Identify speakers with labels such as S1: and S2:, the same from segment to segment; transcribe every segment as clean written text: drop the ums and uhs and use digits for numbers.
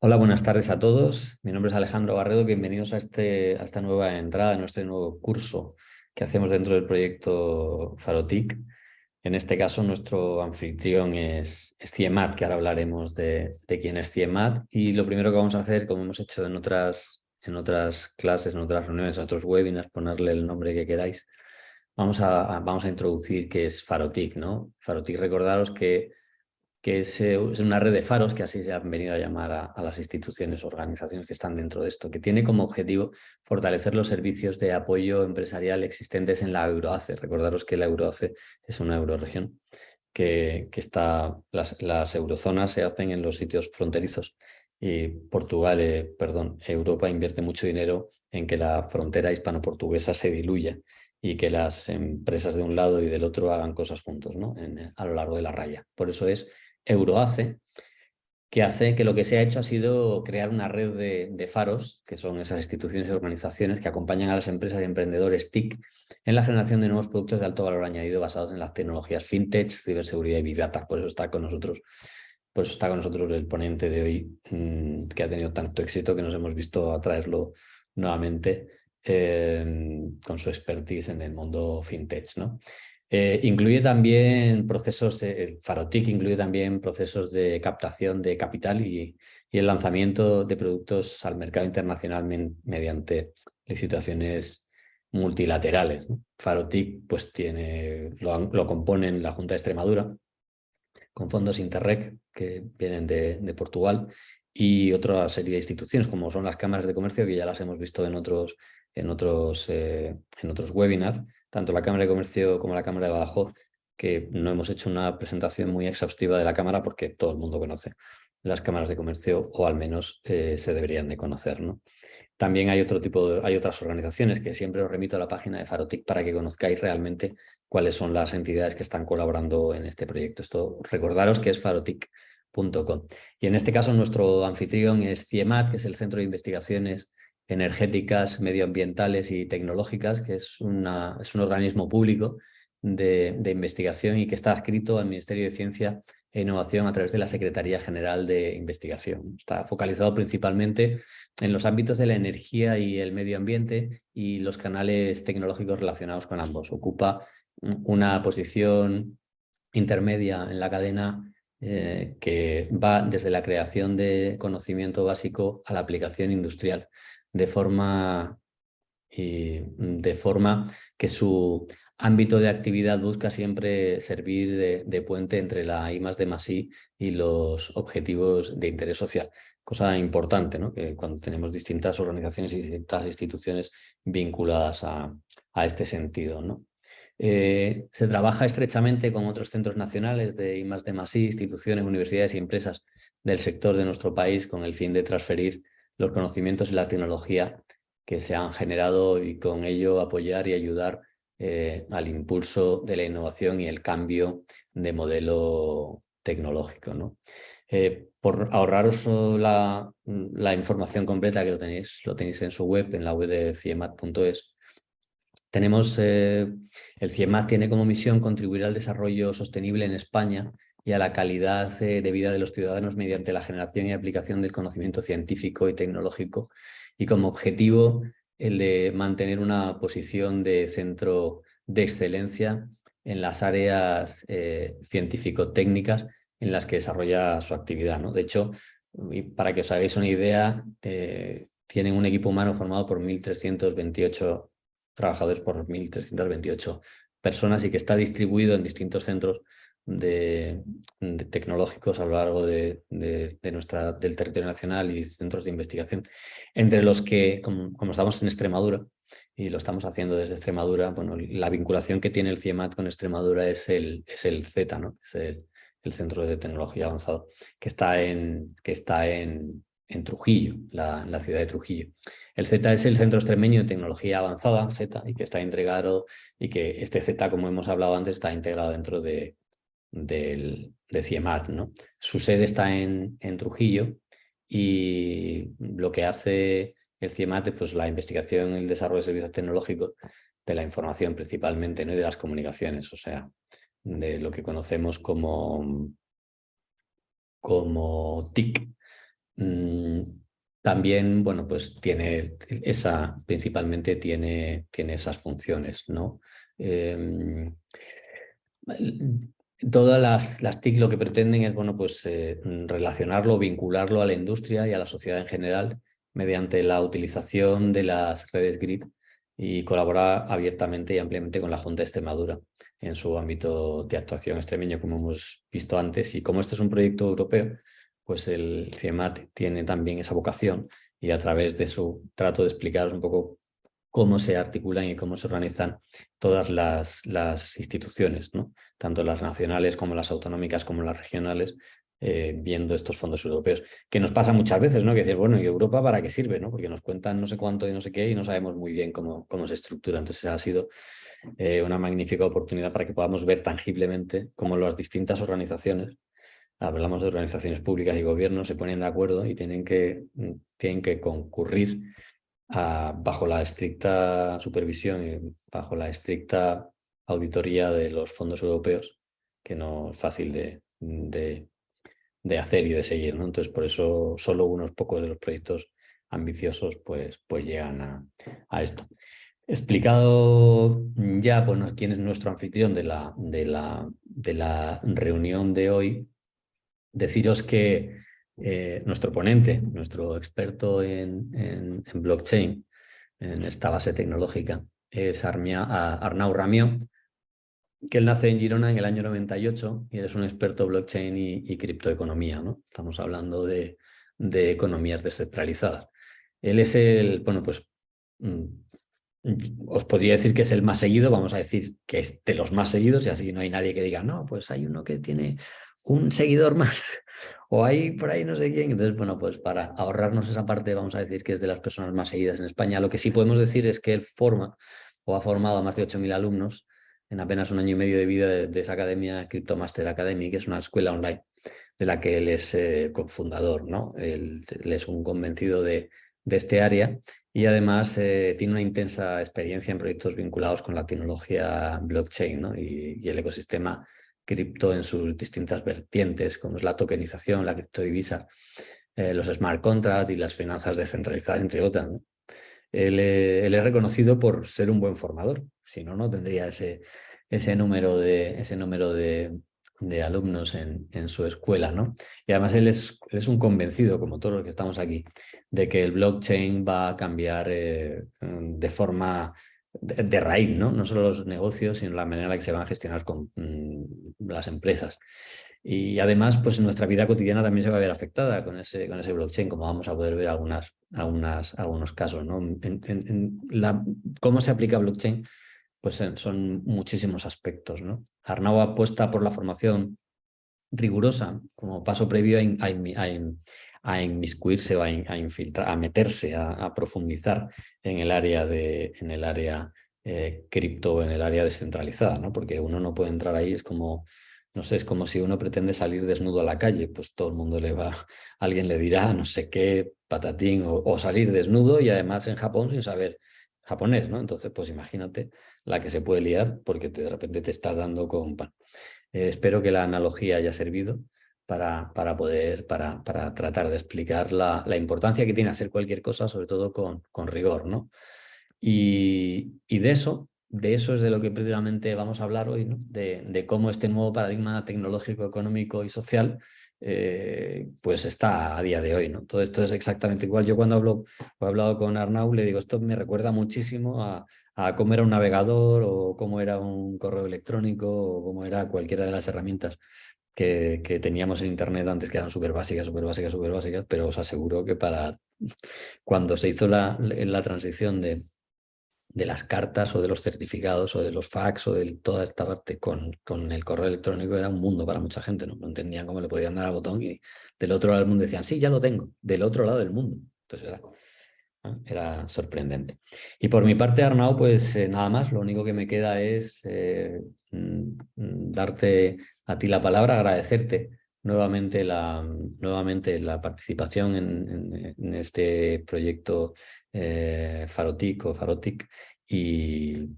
S1: Hola, buenas tardes a todos. Mi nombre es Alejandro Barredo. Bienvenidos a esta nueva entrada, a nuestro nuevo curso que hacemos dentro del proyecto Farotic. En este caso, nuestro anfitrión es Ciemat, que ahora hablaremos de quién es Ciemat. Y lo primero que vamos a hacer, como hemos hecho en otras clases, en otras reuniones, en otros webinars, ponerle el nombre que queráis, vamos a introducir qué es Farotic, ¿no? Farotic, recordaros que es una red de faros, que así se han venido a llamar a las instituciones o organizaciones que están dentro de esto, que tiene como objetivo fortalecer los servicios de apoyo empresarial existentes en la Euroace. Recordaros que la Euroace es una euroregión, las eurozonas se hacen en los sitios fronterizos y Europa invierte mucho dinero en que la frontera hispano-portuguesa se diluya y que las empresas de un lado y del otro hagan cosas juntos, ¿no? A lo largo de la raya. Por eso es Euroace, que hace que lo que se ha hecho ha sido crear una red de faros, que son esas instituciones y organizaciones que acompañan a las empresas y emprendedores TIC en la generación de nuevos productos de alto valor añadido basados en las tecnologías fintech, ciberseguridad y Big Data. Por eso está con nosotros el ponente de hoy, que ha tenido tanto éxito que nos hemos visto a traerlo nuevamente con su expertise en el mundo fintech, ¿no? Incluye también el Farotic incluye también procesos de captación de capital y el lanzamiento de productos al mercado internacional mediante licitaciones multilaterales, ¿no? Farotic pues lo componen la Junta de Extremadura, con fondos Interreg que vienen de Portugal y otra serie de instituciones como son las cámaras de comercio, que ya las hemos visto en otros webinars, tanto la Cámara de Comercio como la Cámara de Badajoz, que no hemos hecho una presentación muy exhaustiva de la Cámara porque todo el mundo conoce las cámaras de comercio, o al menos se deberían de conocer, ¿no? También hay otras organizaciones que siempre os remito a la página de Farotic para que conozcáis realmente cuáles son las entidades que están colaborando en este proyecto. Recordaros que es farotic.com. Y en este caso nuestro anfitrión es CIEMAT, que es el Centro de Investigaciones Energéticas, Medioambientales y Tecnológicas, que es un organismo público de investigación y que está adscrito al Ministerio de Ciencia e Innovación a través de la Secretaría General de Investigación. Está focalizado principalmente en los ámbitos de la energía y el medio ambiente y los canales tecnológicos relacionados con ambos. Ocupa una posición intermedia en la cadena que va desde la creación de conocimiento básico a la aplicación industrial, de forma que su ámbito de actividad busca siempre servir de puente entre la I+D+I y los objetivos de interés social. Cosa importante, ¿no? Que cuando tenemos distintas organizaciones y distintas instituciones vinculadas a este sentido, ¿no? Se trabaja estrechamente con otros centros nacionales de I+D+I, instituciones, universidades y empresas del sector de nuestro país con el fin de transferir los conocimientos y la tecnología que se han generado y con ello apoyar y ayudar al impulso de la innovación y el cambio de modelo tecnológico, ¿no? Por ahorraros la información completa, que lo tenéis en su web, en la web de ciemat.es. El CIEMAT tiene como misión contribuir al desarrollo sostenible en España y a la calidad de vida de los ciudadanos mediante la generación y aplicación del conocimiento científico y tecnológico, y como objetivo el de mantener una posición de centro de excelencia en las áreas científico-técnicas en las que desarrolla su actividad, ¿no? De hecho, y para que os hagáis una idea, tienen un equipo humano formado por 1.328 trabajadores por 1.328 personas y que está distribuido en distintos centros tecnológicos a lo largo del territorio nacional y centros de investigación, entre los que, como estamos en Extremadura y lo estamos haciendo desde Extremadura, bueno, la vinculación que tiene el CIEMAT con Extremadura es el Z, ¿no? Es el Centro de Tecnología Avanzado, que está en Trujillo, la ciudad de Trujillo. El Z es el Centro Extremeño de Tecnología Avanzada, Z, y que está integrado, y que este Z, como hemos hablado antes, está integrado dentro de CIEMAT, ¿no? Su sede está en Trujillo, y lo que hace el CIEMAT es pues, la investigación y el desarrollo de servicios tecnológicos de la información principalmente, ¿no? Y de las comunicaciones, o sea, de lo que conocemos como TIC. También, bueno, pues principalmente tiene esas funciones, ¿no? Eh, Todas las TIC lo que pretenden es, bueno, pues relacionarlo, vincularlo a la industria y a la sociedad en general mediante la utilización de las redes GRID y colaborar abiertamente y ampliamente con la Junta de Extremadura en su ámbito de actuación extremeño, como hemos visto antes. Y como este es un proyecto europeo, pues el CIEMAT tiene también esa vocación y a través de su trato de explicaros un poco cómo se articulan y cómo se organizan todas las instituciones, ¿no? Tanto las nacionales como las autonómicas como las regionales, viendo estos fondos europeos. Que nos pasa muchas veces, ¿no? Que decir, bueno, ¿y Europa para qué sirve? ¿No? Porque nos cuentan no sé cuánto y no sé qué y no sabemos muy bien cómo se estructura. Entonces ha sido una magnífica oportunidad para que podamos ver tangiblemente cómo las distintas organizaciones, hablamos de organizaciones públicas y gobiernos, se ponen de acuerdo y tienen que concurrir bajo la estricta supervisión y bajo la estricta auditoría de los fondos europeos, que no es fácil de hacer y de seguir, ¿no? Entonces, por eso solo unos pocos de los proyectos ambiciosos pues llegan a esto. Explicado ya, bueno, quién es nuestro anfitrión de la reunión de hoy, deciros que nuestro ponente, nuestro experto en blockchain, en esta base tecnológica, es Arnau Ramió, que él nace en Girona en el año 98 y es un experto blockchain y criptoeconomía, ¿no? Estamos hablando de economías descentralizadas. Él es bueno, pues mm, os podría decir que es el más seguido, vamos a decir que es de los más seguidos y así no hay nadie que diga, no, pues hay uno que tiene un seguidor más o hay por ahí no sé quién. Entonces, bueno, pues para ahorrarnos esa parte vamos a decir que es de las personas más seguidas en España. Lo que sí podemos decir es que él forma o ha formado a más de 8.000 alumnos en apenas un año y medio de vida de esa academia CryptoMaster Academy, que es una escuela online de la que él es cofundador, ¿no? Él es un convencido de este área y además tiene una intensa experiencia en proyectos vinculados con la tecnología blockchain, ¿no? y el ecosistema cripto en sus distintas vertientes, como es la tokenización, la criptodivisa, los smart contracts y las finanzas descentralizadas, entre otras, ¿no? Él es reconocido por ser un buen formador, si no, no tendría ese número de alumnos en su escuela, ¿no? Y además él es un convencido, como todos los que estamos aquí, de que el blockchain va a cambiar de forma de raíz, ¿no? No solo los negocios, sino la manera en la que se van a gestionar con las empresas. Y además, pues nuestra vida cotidiana también se va a ver afectada con ese blockchain, como vamos a poder ver algunos casos, ¿no? ¿Cómo se aplica blockchain? Pues son muchísimos aspectos, ¿no? Arnau apuesta por la formación rigurosa como paso previo a inmiscuirse o a infiltrar, a meterse, a profundizar en el área cripto, en el área descentralizada, ¿no? Porque uno no puede entrar ahí, es como, no sé, es como si uno pretende salir desnudo a la calle, pues todo el mundo alguien le dirá no sé qué, patatín, o salir desnudo y además en Japón sin saber japonés, ¿no? Entonces, pues imagínate la que se puede liar porque de repente te estás dando con pan. Espero que la analogía haya servido para tratar de explicar la importancia que tiene hacer cualquier cosa, sobre todo con rigor, ¿no? Y de eso es de lo que precisamente vamos a hablar hoy, ¿no? De cómo este nuevo paradigma tecnológico, económico y social pues está a día de hoy, ¿no? Todo esto es exactamente igual. Yo cuando he hablado con Arnau le digo, esto me recuerda muchísimo a cómo era un navegador o cómo era un correo electrónico o cómo era cualquiera de las herramientas que teníamos en Internet antes, que eran súper básicas, súper básicas, súper básicas, pero os aseguro que para cuando se hizo la transición de las cartas o de los certificados o de los fax o de toda esta parte con el correo electrónico era un mundo para mucha gente, ¿no? No entendían cómo le podían dar al botón y del otro lado del mundo decían, sí, ya lo tengo, del otro lado del mundo. Entonces era sorprendente. Y por mi parte, Arnau, pues nada más, lo único que me queda es darte a ti la palabra, agradecerte nuevamente la participación en este proyecto Farotic o Farotic y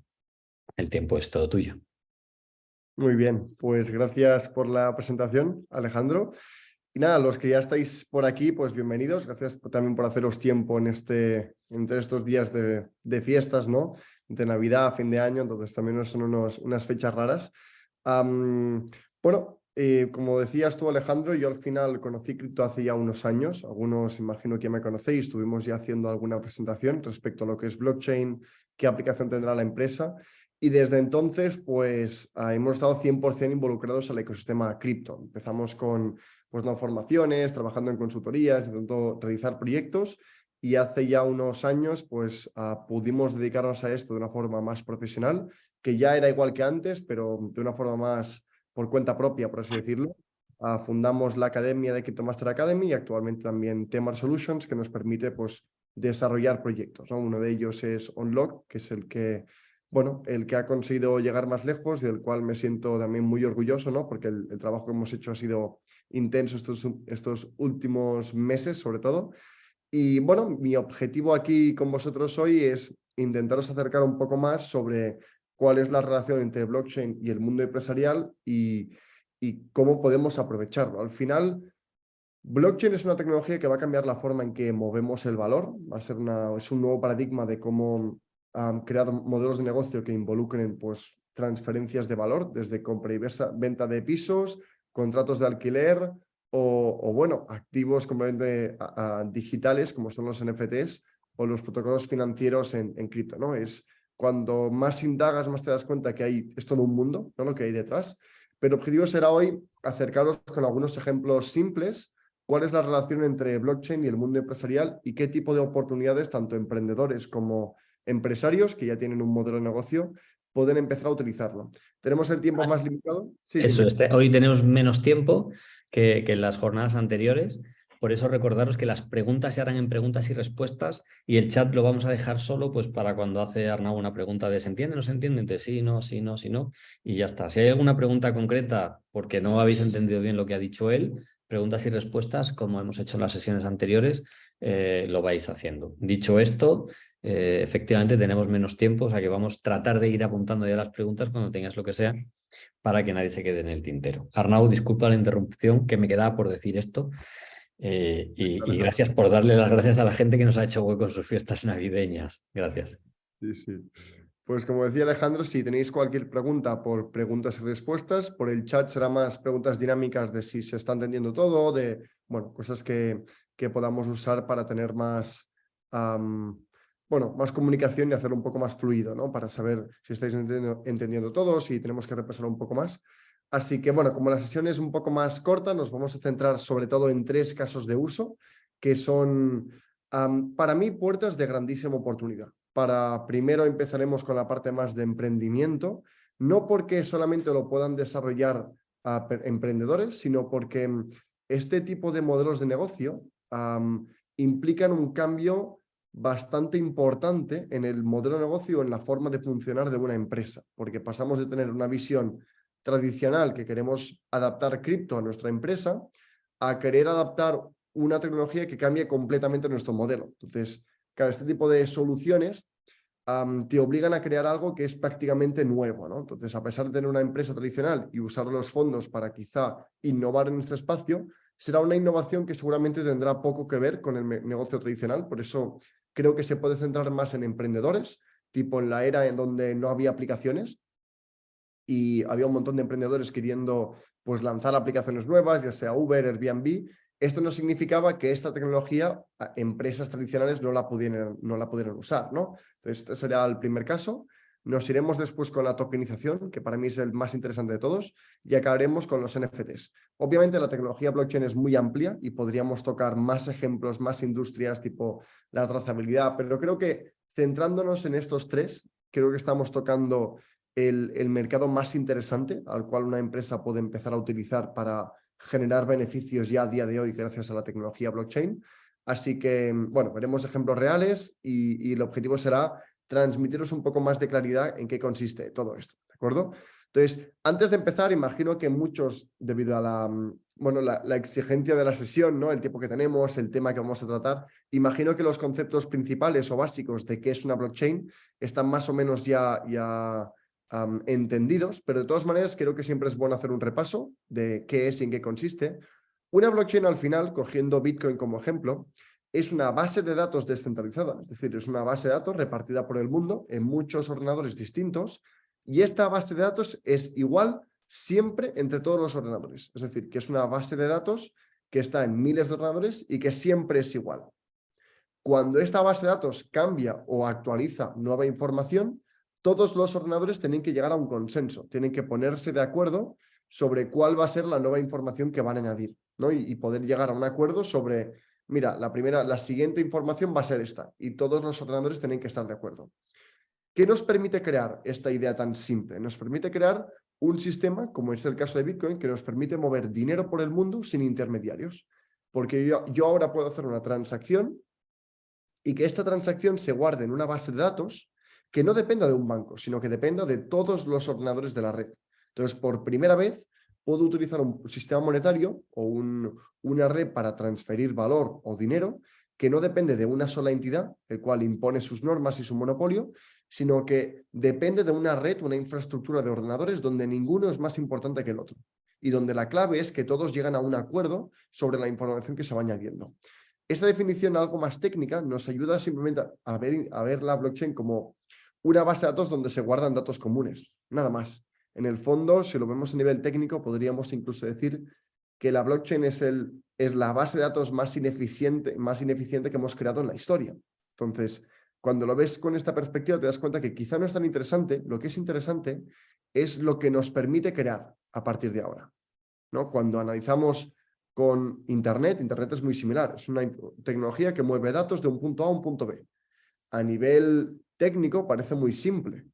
S1: el tiempo es todo tuyo.
S2: Muy bien, pues gracias por la presentación, Alejandro. Y nada, los que ya estáis por aquí, pues bienvenidos. Gracias también por haceros tiempo entre estos días de fiestas, ¿no? De Navidad, fin de año, entonces también no son unas fechas raras. Bueno, como decías tú, Alejandro, yo al final conocí cripto hace ya unos años. Algunos imagino que ya me conocéis. Estuvimos ya haciendo alguna presentación respecto a lo que es blockchain, qué aplicación tendrá la empresa. Y desde entonces, pues hemos estado 100% involucrados al ecosistema cripto. Empezamos con pues no formaciones, trabajando en consultorías, intentando realizar proyectos y hace ya unos años pues pudimos dedicarnos a esto de una forma más profesional, que ya era igual que antes, pero de una forma más por cuenta propia, por así decirlo. Fundamos la academia de Cryptomaster Academy y actualmente también Temar Solutions, que nos permite pues desarrollar proyectos, ¿no? Uno de ellos es Unlock, que es el que ha conseguido llegar más lejos y del cual me siento también muy orgulloso, ¿no? Porque el trabajo que hemos hecho ha sido intenso estos últimos meses, sobre todo. Y bueno, mi objetivo aquí con vosotros hoy es intentaros acercar un poco más sobre cuál es la relación entre blockchain y el mundo empresarial y cómo podemos aprovecharlo. Al final, blockchain es una tecnología que va a cambiar la forma en que movemos el valor. Es un nuevo paradigma de cómo crear modelos de negocio que involucren pues, transferencias de valor, desde compra y venta de pisos, contratos de alquiler bueno, activos completamente digitales como son los NFTs o los protocolos financieros en cripto, ¿no? Es cuando más indagas, más te das cuenta que es todo un mundo, ¿no? Lo que hay detrás. Pero el objetivo será hoy acercaros con algunos ejemplos simples. ¿Cuál es la relación entre blockchain y el mundo empresarial y qué tipo de oportunidades tanto emprendedores como empresarios que ya tienen un modelo de negocio pueden empezar a utilizarlo? ¿Tenemos el tiempo más limitado? Sí,
S1: Eso,
S2: dime.
S1: hoy tenemos menos tiempo que en las jornadas anteriores. Por eso recordaros que las preguntas se harán en preguntas y respuestas y el chat lo vamos a dejar solo pues para cuando hace Arnau una pregunta de ¿se entiende? ¿No se entiende? Entonces sí, no, sí, no, sí, no. Y ya está. Si hay alguna pregunta concreta porque no habéis entendido bien lo que ha dicho él, preguntas y respuestas, como hemos hecho en las sesiones anteriores, lo vais haciendo. Dicho esto, efectivamente tenemos menos tiempo, o sea que vamos a tratar de ir apuntando ya las preguntas cuando tengas lo que sea para que nadie se quede en el tintero. Arnau, disculpa la interrupción, que me quedaba por decir esto. Y
S2: Alejandro.
S1: gracias por darle las gracias a la gente que nos ha hecho hueco en sus fiestas navideñas. Gracias.
S2: Sí, sí. Pues como decía Alejandro, si tenéis cualquier pregunta por preguntas y respuestas, por el chat será más preguntas dinámicas de si se está entendiendo todo, de bueno, cosas que podamos usar para tener más, más comunicación y hacerlo un poco más fluido, ¿no? Para saber si estáis entendiendo todo, si tenemos que repasar un poco más. Así que bueno, como la sesión es un poco más corta, nos vamos a centrar sobre todo en 3 casos de uso que son, para mí, puertas de grandísima oportunidad. Primero empezaremos con la parte más de emprendimiento, no porque solamente lo puedan desarrollar emprendedores, sino porque este tipo de modelos de negocio implican un cambio bastante importante en el modelo de negocio, en la forma de funcionar de una empresa, porque pasamos de tener una visión tradicional que queremos adaptar cripto a nuestra empresa a querer adaptar una tecnología que cambie completamente nuestro modelo. Entonces, claro, este tipo de soluciones te obligan a crear algo que es prácticamente nuevo, ¿no? Entonces, a pesar de tener una empresa tradicional y usar los fondos para quizá innovar en este espacio, será una innovación que seguramente tendrá poco que ver con el negocio tradicional. Por eso creo que se puede centrar más en emprendedores, tipo en la era en donde no había aplicaciones y había un montón de emprendedores queriendo pues, lanzar aplicaciones nuevas, ya sea Uber, Airbnb. Esto no significaba que esta tecnología empresas tradicionales no la pudieran usar, ¿no? Entonces, este sería el primer caso. Nos iremos después con la tokenización, que para mí es el más interesante de todos, y acabaremos con los NFTs. Obviamente la tecnología blockchain es muy amplia y podríamos tocar más ejemplos, más industrias, tipo la trazabilidad, pero creo que centrándonos en estos 3, creo que estamos tocando el mercado más interesante al cual una empresa puede empezar a utilizar para generar beneficios ya a día de hoy gracias a la tecnología blockchain. Así que, bueno, veremos ejemplos reales y el objetivo será transmitiros un poco más de claridad en qué consiste todo esto, ¿de acuerdo? Entonces, antes de empezar, imagino que muchos, debido a la exigencia de la sesión, ¿no? El tiempo que tenemos, el tema que vamos a tratar, imagino que los conceptos principales o básicos de qué es una blockchain están más o menos ya entendidos, pero de todas maneras creo que siempre es bueno hacer un repaso de qué es y en qué consiste. Una blockchain al final, cogiendo Bitcoin como ejemplo, es una base de datos descentralizada, es decir, es una base de datos repartida por el mundo en muchos ordenadores distintos, y esta base de datos es igual siempre entre todos los ordenadores. Es decir, que es una base de datos que está en miles de ordenadores y que siempre es igual. Cuando esta base de datos cambia o actualiza nueva información, todos los ordenadores tienen que llegar a un consenso, tienen que ponerse de acuerdo sobre cuál va a ser la nueva información que van a añadir, ¿no? Y poder llegar a un acuerdo sobre, mira, la siguiente información va a ser esta, y todos los ordenadores tienen que estar de acuerdo. ¿Qué nos permite crear esta idea tan simple? Nos permite crear un sistema, como es el caso de Bitcoin, que nos permite mover dinero por el mundo sin intermediarios. Porque yo ahora puedo hacer una transacción y que esta transacción se guarde en una base de datos que no dependa de un banco, sino que dependa de todos los ordenadores de la red. Entonces, por primera vez, puedo utilizar un sistema monetario o una red para transferir valor o dinero que no depende de una sola entidad, el cual impone sus normas y su monopolio, sino que depende de una red, una infraestructura de ordenadores donde ninguno es más importante que el otro y donde la clave es que todos llegan a un acuerdo sobre la información que se va añadiendo. Esta definición algo más técnica nos ayuda simplemente a ver la blockchain como una base de datos donde se guardan datos comunes, nada más. En el fondo, si lo vemos a nivel técnico, podríamos incluso decir que la blockchain es la base de datos más ineficiente que hemos creado en la historia. Entonces, cuando lo ves con esta perspectiva, te das cuenta que quizá no es tan interesante. Lo que es interesante es lo que nos permite crear a partir de ahora, ¿no? Cuando analizamos con Internet es muy similar. Es una tecnología que mueve datos de un punto A a un punto B. A nivel técnico parece muy simple,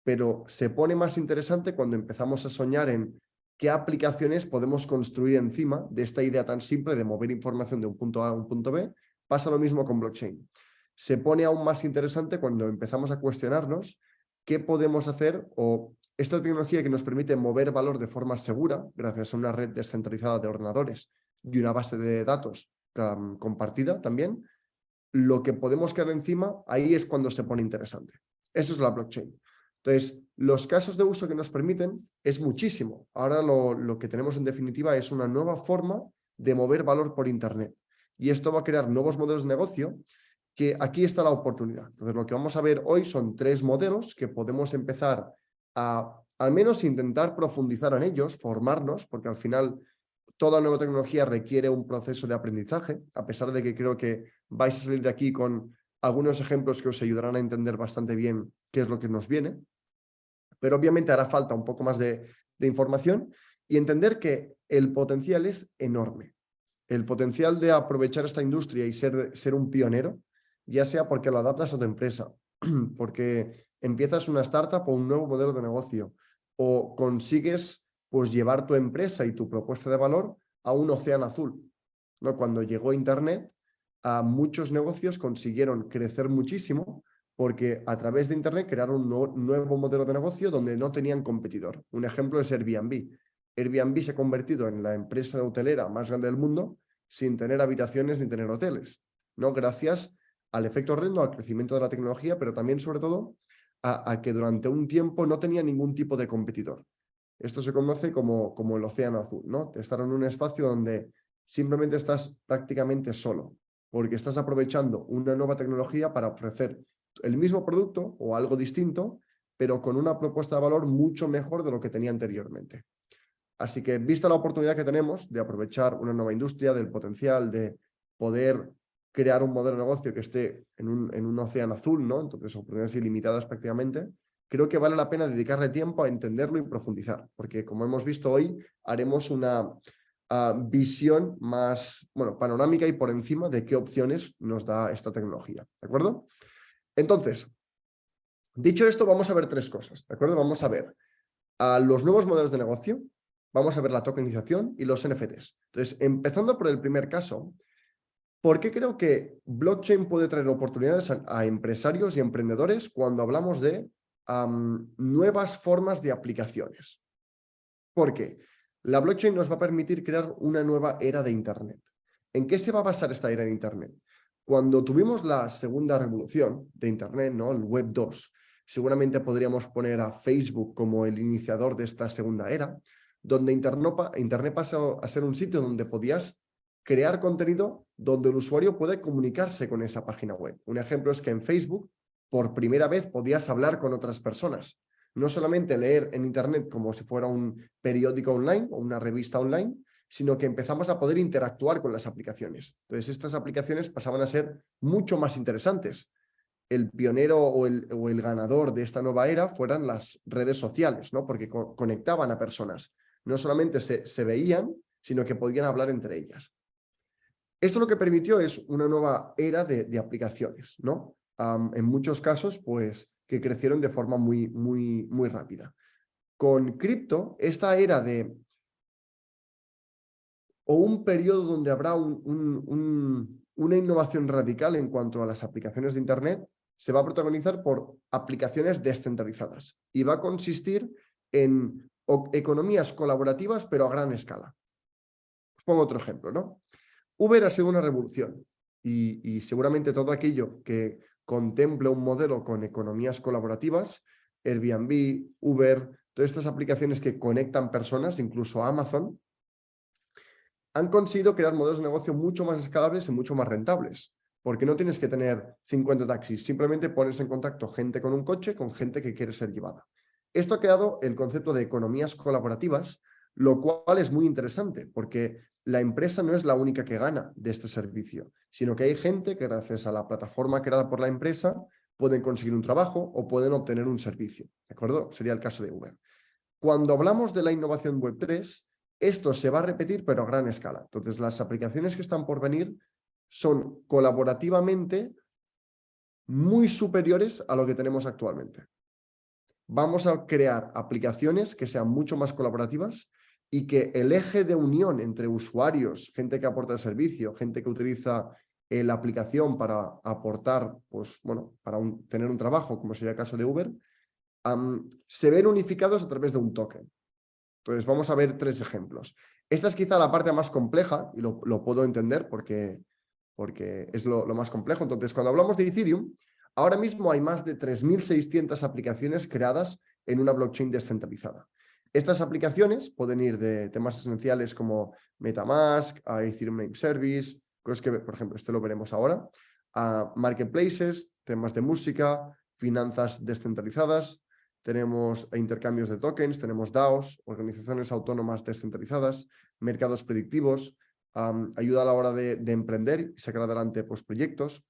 S2: pero se pone más interesante cuando empezamos a soñar en qué aplicaciones podemos construir encima de esta idea tan simple de mover información de un punto A a un punto B. Pasa lo mismo con blockchain. Se pone aún más interesante cuando empezamos a cuestionarnos qué podemos hacer o esta tecnología que nos permite mover valor de forma segura gracias a una red descentralizada de ordenadores y una base de datos compartida también, lo que podemos crear encima, ahí es cuando se pone interesante. Eso es la blockchain. Entonces, los casos de uso que nos permiten es muchísimo. Ahora lo que tenemos en definitiva es una nueva forma de mover valor por Internet. Y esto va a crear nuevos modelos de negocio que aquí está la oportunidad. Entonces, lo que vamos a ver hoy son 3 modelos que podemos empezar a al menos intentar profundizar en ellos, formarnos, porque al final toda nueva tecnología requiere un proceso de aprendizaje, a pesar de que creo que vais a salir de aquí con algunos ejemplos que os ayudarán a entender bastante bien qué es lo que nos viene. Pero obviamente hará falta un poco más de información y entender que el potencial es enorme. El potencial de aprovechar esta industria y ser un pionero, ya sea porque lo adaptas a tu empresa, porque empiezas una startup o un nuevo modelo de negocio, o consigues pues llevar tu empresa y tu propuesta de valor a un océano azul, ¿no? Cuando llegó Internet, a muchos negocios consiguieron crecer muchísimo porque a través de Internet crearon un nuevo modelo de negocio donde no tenían competidor. Un ejemplo es Airbnb. Airbnb se ha convertido en la empresa hotelera más grande del mundo sin tener habitaciones ni tener hoteles, ¿no? Gracias al efecto rendo, al crecimiento de la tecnología, pero también, sobre todo, a que durante un tiempo no tenía ningún tipo de competidor. Esto se conoce como el océano azul, ¿no? Estar en un espacio donde simplemente estás prácticamente solo, porque estás aprovechando una nueva tecnología para ofrecer el mismo producto o algo distinto, pero con una propuesta de valor mucho mejor de lo que tenía anteriormente. Así que, vista la oportunidad que tenemos de aprovechar una nueva industria, del potencial de poder crear un modelo de negocio que esté en un océano azul, ¿no? Entonces, oportunidades ilimitadas prácticamente, creo que vale la pena dedicarle tiempo a entenderlo y profundizar, porque como hemos visto hoy, haremos una visión más, bueno, panorámica y por encima de qué opciones nos da esta tecnología, ¿de acuerdo? Entonces, dicho esto, vamos a ver 3 cosas, ¿de acuerdo? Vamos a ver los nuevos modelos de negocio, vamos a ver la tokenización y los NFTs. Entonces, empezando por el primer caso, ¿por qué creo que blockchain puede traer oportunidades a empresarios y emprendedores cuando hablamos de nuevas formas de aplicaciones? ¿Por qué? La blockchain nos va a permitir crear una nueva era de Internet. ¿En qué se va a basar esta era de Internet? Cuando tuvimos la segunda revolución de Internet, ¿no? El Web 2, seguramente podríamos poner a Facebook como el iniciador de esta segunda era, donde Internet pasó a ser un sitio donde podías crear contenido donde el usuario puede comunicarse con esa página web. Un ejemplo es que en Facebook, por primera vez, podías hablar con otras personas. No solamente leer en Internet como si fuera un periódico online o una revista online, sino que empezamos a poder interactuar con las aplicaciones. Entonces, estas aplicaciones pasaban a ser mucho más interesantes. El pionero o el ganador de esta nueva era fueran las redes sociales, ¿no? Porque conectaban a personas. No solamente se veían, sino que podían hablar entre ellas. Esto lo que permitió es una nueva era de aplicaciones, ¿no? En muchos casos, pues, que crecieron de forma muy rápida. Con cripto, esta era o un periodo donde habrá una innovación radical en cuanto a las aplicaciones de Internet, se va a protagonizar por aplicaciones descentralizadas y va a consistir en economías colaborativas, pero a gran escala. Os pongo otro ejemplo, ¿no? Uber ha sido una revolución y seguramente todo aquello que contemple un modelo con economías colaborativas, Airbnb, Uber, todas estas aplicaciones que conectan personas, incluso Amazon, han conseguido crear modelos de negocio mucho más escalables y mucho más rentables. Porque no tienes que tener 50 taxis, simplemente pones en contacto gente con un coche con gente que quiere ser llevada. Esto ha creado el concepto de economías colaborativas, lo cual es muy interesante porque la empresa no es la única que gana de este servicio, sino que hay gente que gracias a la plataforma creada por la empresa pueden conseguir un trabajo o pueden obtener un servicio. ¿De acuerdo? Sería el caso de Uber. Cuando hablamos de la innovación Web3, esto se va a repetir, pero a gran escala. Entonces, las aplicaciones que están por venir son colaborativamente muy superiores a lo que tenemos actualmente. Vamos a crear aplicaciones que sean mucho más colaborativas y que el eje de unión entre usuarios, gente que aporta el servicio, gente que utiliza la aplicación para aportar, pues bueno, para tener un trabajo, como sería el caso de Uber, se ven unificados a través de un token. Entonces, vamos a ver 3 ejemplos. Esta es quizá la parte más compleja y lo puedo entender porque es lo más complejo. Entonces, cuando hablamos de Ethereum, ahora mismo hay más de 3.600 aplicaciones creadas en una blockchain descentralizada. Estas aplicaciones pueden ir de temas esenciales como MetaMask, a Ethereum Name Service, cosas que, por ejemplo, lo veremos ahora, a marketplaces, temas de música, finanzas descentralizadas, tenemos intercambios de tokens, tenemos DAOs, organizaciones autónomas descentralizadas, mercados predictivos, ayuda a la hora de emprender y sacar adelante pues, proyectos,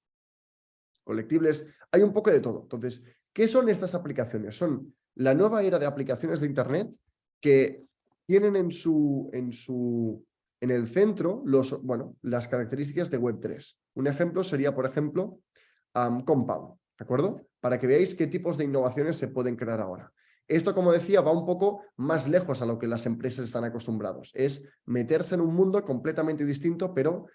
S2: colectibles. Hay un poco de todo. Entonces, ¿qué son estas aplicaciones? Son la nueva era de aplicaciones de Internet que tienen en el centro las características de Web3. Un ejemplo sería, por ejemplo, Compound, ¿de acuerdo? Para que veáis qué tipos de innovaciones se pueden crear ahora. Esto, como decía, va un poco más lejos a lo que las empresas están acostumbrados. Es meterse en un mundo completamente distinto, pero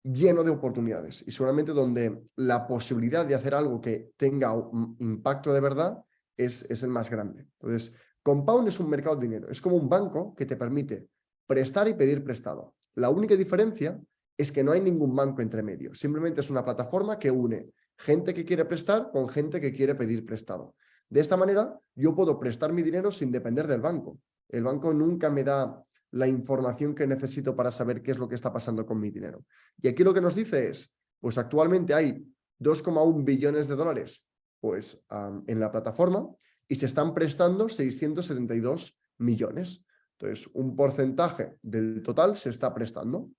S2: lleno de oportunidades. Y seguramente donde la posibilidad de hacer algo que tenga un impacto de verdad es el más grande. Entonces, Compound es un mercado de dinero. Es como un banco que te permite prestar y pedir prestado. La única diferencia es que no hay ningún banco entre medio. Simplemente es una plataforma que une gente que quiere prestar con gente que quiere pedir prestado. De esta manera, yo puedo prestar mi dinero sin depender del banco. El banco nunca me da la información que necesito para saber qué es lo que está pasando con mi dinero. Y aquí lo que nos dice es, pues actualmente hay 2,1 billones de dólares pues, en la plataforma y se están prestando 672 millones. Entonces, un porcentaje del total se está prestando.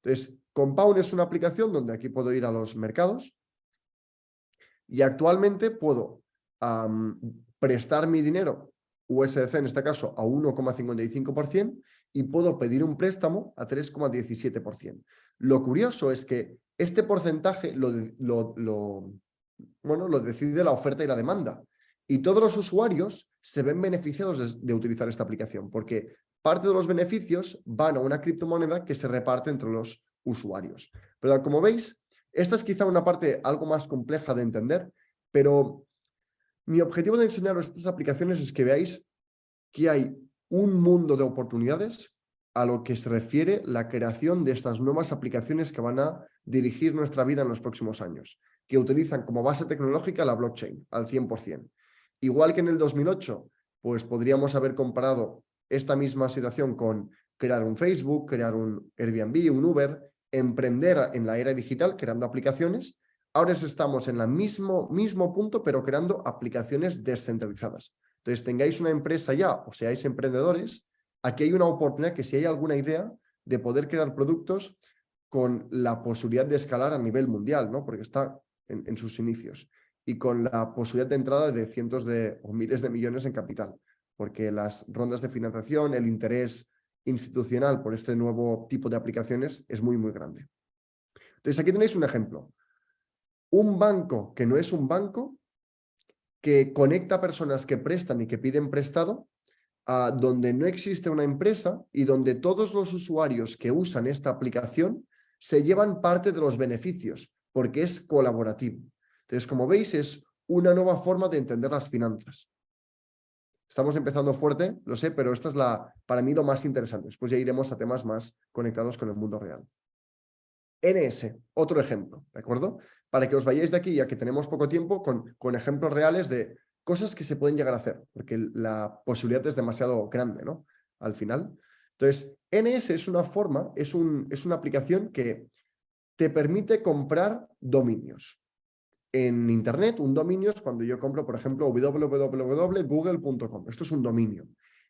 S2: Entonces, Compound es una aplicación donde aquí puedo ir a los mercados y actualmente puedo prestar mi dinero, USDC en este caso, a 1,55% y puedo pedir un préstamo a 3,17%. Lo curioso es que este porcentaje lo decide la oferta y la demanda. Y todos los usuarios se ven beneficiados de utilizar esta aplicación, porque parte de los beneficios van a una criptomoneda que se reparte entre los usuarios. Pero como veis, esta es quizá una parte algo más compleja de entender, pero mi objetivo de enseñaros estas aplicaciones es que veáis que hay un mundo de oportunidades a lo que se refiere la creación de estas nuevas aplicaciones que van a dirigir nuestra vida en los próximos años, que utilizan como base tecnológica la blockchain al 100%. Igual que en el 2008, pues podríamos haber comparado esta misma situación con crear un Facebook, crear un Airbnb, un Uber. emprender en la era digital creando aplicaciones. Ahora estamos en el mismo punto, pero creando aplicaciones descentralizadas. Entonces, tengáis una empresa ya o seáis emprendedores, aquí hay una oportunidad que si hay alguna idea de poder crear productos con la posibilidad de escalar a nivel mundial, ¿no? Porque está en sus inicios, y con la posibilidad de entrada de cientos o miles de millones en capital, porque las rondas de financiación, el interés institucional por este nuevo tipo de aplicaciones es muy, muy grande. Entonces, aquí tenéis un ejemplo. Un banco que no es un banco, que conecta a personas que prestan y que piden prestado, donde no existe una empresa y donde todos los usuarios que usan esta aplicación se llevan parte de los beneficios, porque es colaborativo. Entonces, como veis, es una nueva forma de entender las finanzas. Estamos empezando fuerte, lo sé, pero esta es para mí lo más interesante. Después ya iremos a temas más conectados con el mundo real. NS, otro ejemplo, ¿de acuerdo? Para que os vayáis de aquí, ya que tenemos poco tiempo, con ejemplos reales de cosas que se pueden llegar a hacer, porque la posibilidad es demasiado grande, ¿no? Al final. Entonces, NS es una forma, es una aplicación que te permite comprar dominios. En Internet, un dominio es cuando yo compro, por ejemplo, www.google.com. Esto es un dominio.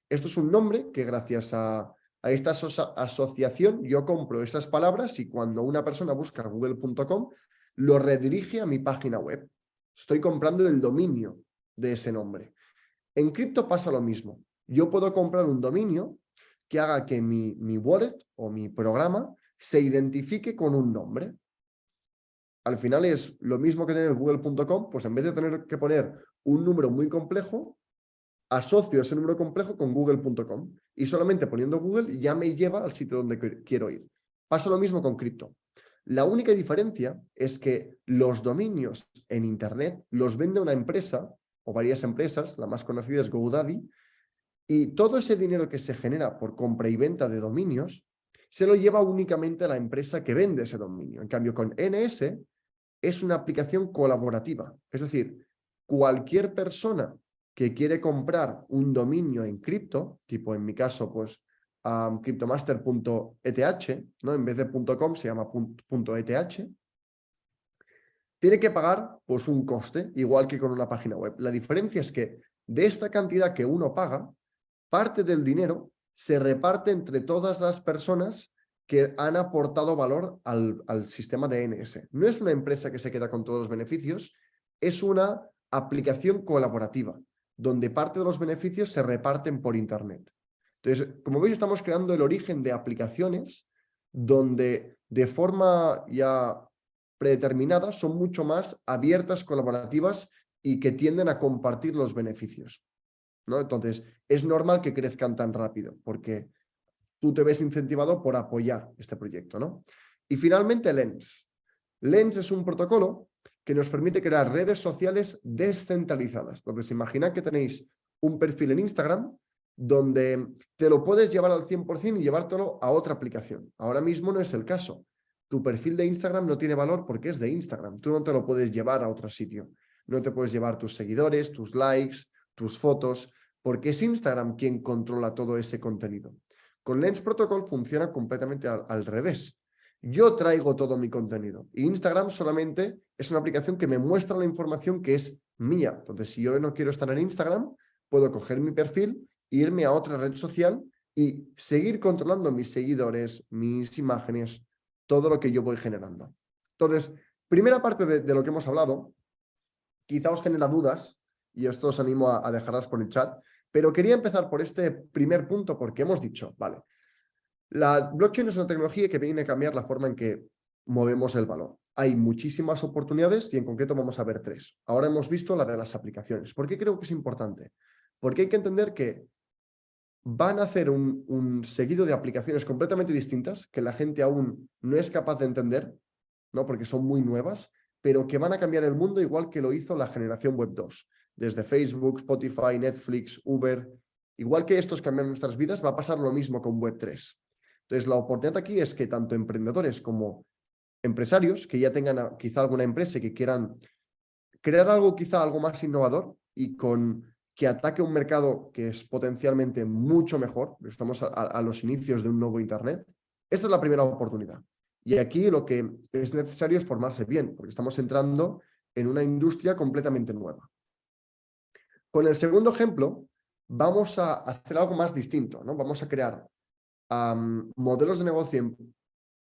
S2: Esto es un nombre que gracias a esta asociación yo compro esas palabras y cuando una persona busca google.com lo redirige a mi página web. Estoy comprando el dominio de ese nombre. En cripto pasa lo mismo. Yo puedo comprar un dominio que haga que mi wallet o mi programa se identifique con un nombre. Al final es lo mismo que tener google.com, pues en vez de tener que poner un número muy complejo, asocio ese número complejo con google.com y solamente poniendo Google ya me lleva al sitio donde quiero ir. Pasa lo mismo con cripto. La única diferencia es que los dominios en Internet los vende una empresa o varias empresas, la más conocida es GoDaddy, y todo ese dinero que se genera por compra y venta de dominios se lo lleva únicamente a la empresa que vende ese dominio. En cambio, con NS es una aplicación colaborativa. Es decir, cualquier persona que quiere comprar un dominio en cripto, tipo en mi caso, pues cryptomaster.eth, ¿no? En vez de .com se llama .eth, tiene que pagar pues un coste, igual que con una página web. La diferencia es que de esta cantidad que uno paga, parte del dinero se reparte entre todas las personas que han aportado valor al sistema de NS. No es una empresa que se queda con todos los beneficios, es una aplicación colaborativa, donde parte de los beneficios se reparten por Internet. Entonces, como veis, estamos creando el origen de aplicaciones donde de forma ya predeterminada son mucho más abiertas, colaborativas y que tienden a compartir los beneficios, ¿no? Entonces, es normal que crezcan tan rápido, porque tú te ves incentivado por apoyar este proyecto, ¿no? Y finalmente, Lens. Lens es un protocolo que nos permite crear redes sociales descentralizadas. Entonces, imaginad que tenéis un perfil en Instagram donde te lo puedes llevar al 100% y llevártelo a otra aplicación. Ahora mismo no es el caso. Tu perfil de Instagram no tiene valor porque es de Instagram. Tú no te lo puedes llevar a otro sitio. No te puedes llevar tus seguidores, tus likes, tus fotos, porque es Instagram quien controla todo ese contenido. Con Lens Protocol funciona completamente al revés. Yo traigo todo mi contenido y Instagram solamente es una aplicación que me muestra la información que es mía. Entonces, si yo no quiero estar en Instagram, puedo coger mi perfil, irme a otra red social y seguir controlando mis seguidores, mis imágenes, todo lo que yo voy generando. Entonces, primera parte de lo que hemos hablado, quizá os genera dudas y esto os animo a dejarlas por el chat, pero quería empezar por este primer punto porque hemos dicho, vale, la blockchain es una tecnología que viene a cambiar la forma en que movemos el valor. Hay muchísimas oportunidades y en concreto vamos a ver tres. Ahora hemos visto la de las aplicaciones. ¿Por qué creo que es importante? Porque hay que entender que van a hacer un seguido de aplicaciones completamente distintas que la gente aún no es capaz de entender, ¿no? Porque son muy nuevas, pero que van a cambiar el mundo igual que lo hizo la generación Web 2. Desde Facebook, Spotify, Netflix, Uber. Igual que estos cambian nuestras vidas, va a pasar lo mismo con Web 3. Entonces, la oportunidad aquí es que tanto emprendedores como empresarios que ya tengan quizá alguna empresa y que quieran crear algo quizá algo más innovador y que ataque un mercado que es potencialmente mucho mejor, estamos a los inicios de un nuevo Internet, esta es la primera oportunidad. Y aquí lo que es necesario es formarse bien, porque estamos entrando en una industria completamente nueva. Con el segundo ejemplo, vamos a hacer algo más distinto, ¿no? Vamos a crear modelos de negocio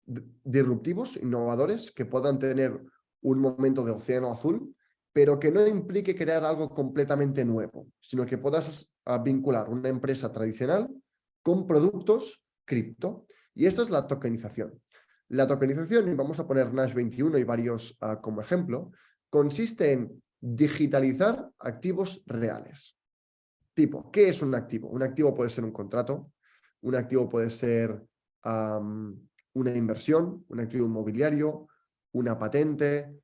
S2: disruptivos, innovadores, que puedan tener un momento de océano azul, pero que no implique crear algo completamente nuevo, sino que puedas vincular una empresa tradicional con productos cripto. Y esto es la tokenización. La tokenización, y vamos a poner Nash 21 y varios como ejemplo, consiste en digitalizar activos reales. Tipo, ¿qué es un activo? Un activo puede ser un contrato, un activo puede ser una inversión, un activo inmobiliario, una patente,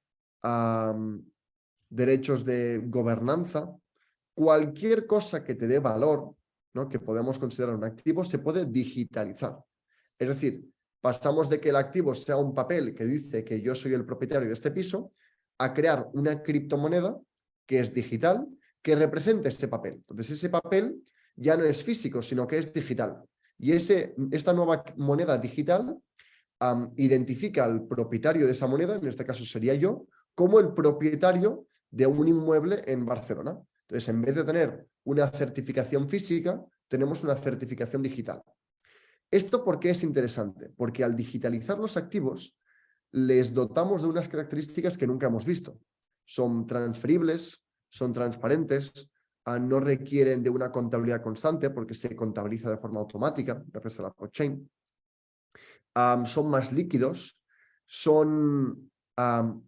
S2: derechos de gobernanza. Cualquier cosa que te dé valor, ¿no?, que podemos considerar un activo, se puede digitalizar. Es decir, pasamos de que el activo sea un papel que dice que yo soy el propietario de este piso, a crear una criptomoneda que es digital, que represente ese papel. Entonces, ese papel ya no es físico, sino que es digital. Y esta nueva moneda digital identifica al propietario de esa moneda, en este caso sería yo, como el propietario de un inmueble en Barcelona. Entonces, en vez de tener una certificación física, tenemos una certificación digital. ¿Esto por qué es interesante? Porque al digitalizar los activos, les dotamos de unas características que nunca hemos visto. Son transferibles, son transparentes, no requieren de una contabilidad constante porque se contabiliza de forma automática gracias a la blockchain. Son más líquidos, son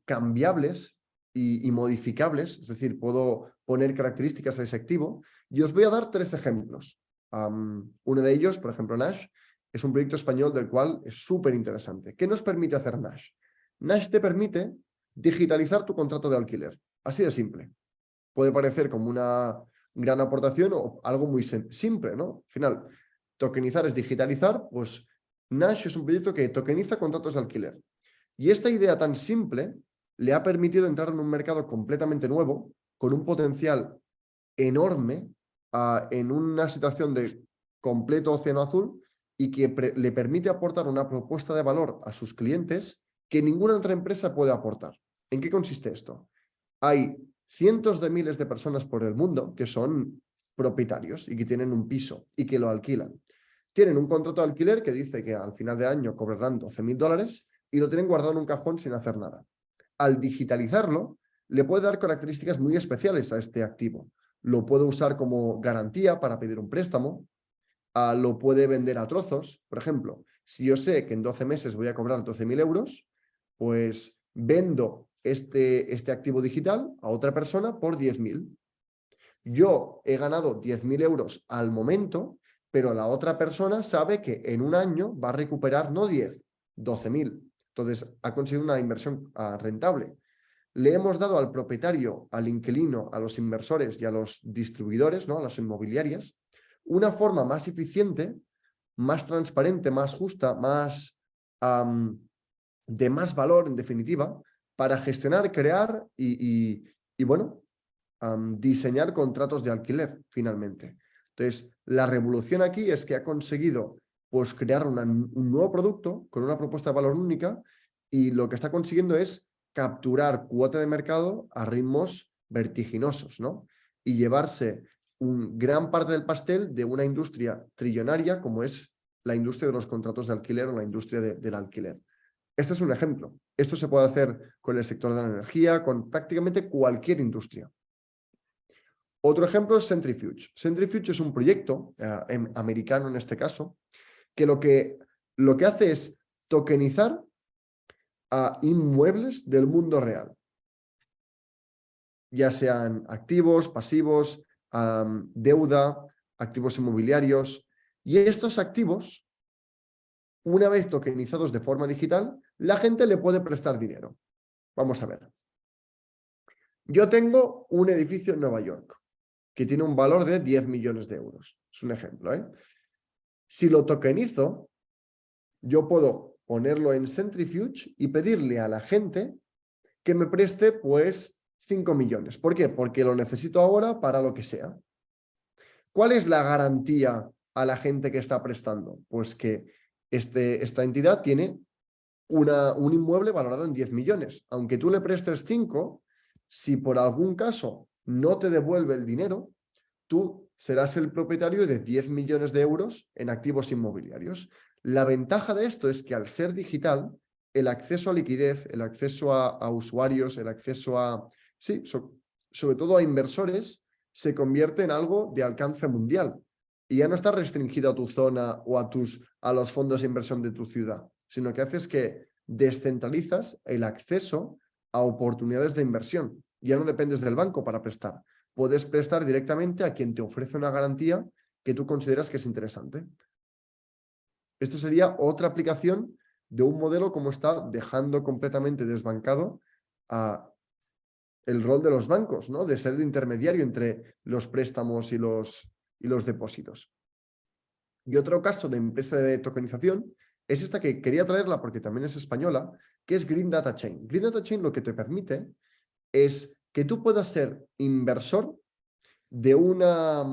S2: cambiables y modificables, es decir, puedo poner características a ese activo. Y os voy a dar 3 ejemplos. Uno de ellos, por ejemplo, Nash, es un proyecto español del cual es súper interesante. ¿Qué nos permite hacer Nash? Nash te permite digitalizar tu contrato de alquiler. Así de simple. Puede parecer como una gran aportación o algo muy simple, ¿no? Al final, tokenizar es digitalizar, pues Nash es un proyecto que tokeniza contratos de alquiler. Y esta idea tan simple le ha permitido entrar en un mercado completamente nuevo, con un potencial enorme, en una situación de completo océano azul, y que le permite aportar una propuesta de valor a sus clientes que ninguna otra empresa puede aportar. ¿En qué consiste esto? Hay cientos de miles de personas por el mundo que son propietarios y que tienen un piso y que lo alquilan. Tienen un contrato de alquiler que dice que al final de año cobrarán $12.000 y lo tienen guardado en un cajón sin hacer nada. Al digitalizarlo, le puede dar características muy especiales a este activo. Lo puede usar como garantía para pedir un préstamo, lo puede vender a trozos. Por ejemplo, si yo sé que en 12 meses voy a cobrar 12.000 euros, pues vendo este activo digital a otra persona por 10.000. Yo he ganado 10.000 euros al momento, pero la otra persona sabe que en un año va a recuperar no 10, 12.000. Entonces, ha conseguido una inversión rentable. Le hemos dado al propietario, al inquilino, a los inversores y a los distribuidores, ¿no?, a las inmobiliarias, una forma más eficiente, más transparente, más justa, más de más valor, en definitiva, para gestionar, crear y bueno, diseñar contratos de alquiler, finalmente. Entonces, la revolución aquí es que ha conseguido, pues, crear un nuevo producto con una propuesta de valor única, y lo que está consiguiendo es capturar cuota de mercado a ritmos vertiginosos, ¿no? Y llevarse gran parte del pastel de una industria trillonaria como es la industria de los contratos de alquiler o la industria del alquiler. Este es un ejemplo. Esto se puede hacer con el sector de la energía, con prácticamente cualquier industria. Otro ejemplo es Centrifuge. Centrifuge es un proyecto americano en este caso, que lo que hace es tokenizar inmuebles del mundo real, ya sean activos, pasivos, deuda, activos inmobiliarios. Y estos activos, una vez tokenizados de forma digital, la gente le puede prestar dinero. Vamos a ver. Yo tengo un edificio en Nueva York que tiene un valor de 10 millones de euros. Es un ejemplo, ¿eh? Si lo tokenizo, yo puedo ponerlo en Centrifuge y pedirle a la gente que me preste, pues, 5 millones. ¿Por qué? Porque lo necesito ahora para lo que sea. ¿Cuál es la garantía a la gente que está prestando? Pues que esta entidad tiene un inmueble valorado en 10 millones. Aunque tú le prestes 5, si por algún caso no te devuelve el dinero, tú serás el propietario de 10 millones de euros en activos inmobiliarios. La ventaja de esto es que al ser digital, el acceso a liquidez, el acceso a usuarios, el acceso a, sí, sobre todo a inversores, se convierte en algo de alcance mundial. Y ya no está restringido a tu zona o a los fondos de inversión de tu ciudad, sino que haces que descentralizas el acceso a oportunidades de inversión. Ya no dependes del banco para prestar. Puedes prestar directamente a quien te ofrece una garantía que tú consideras que es interesante. Esta sería otra aplicación de un modelo como está dejando completamente desbancado el rol de los bancos, ¿no? De ser el intermediario entre los préstamos y los depósitos. Y otro caso de empresa de tokenización es esta que quería traerla porque también es española, que es Green Data Chain. Green Data Chain lo que te permite es que tú puedas ser inversor de una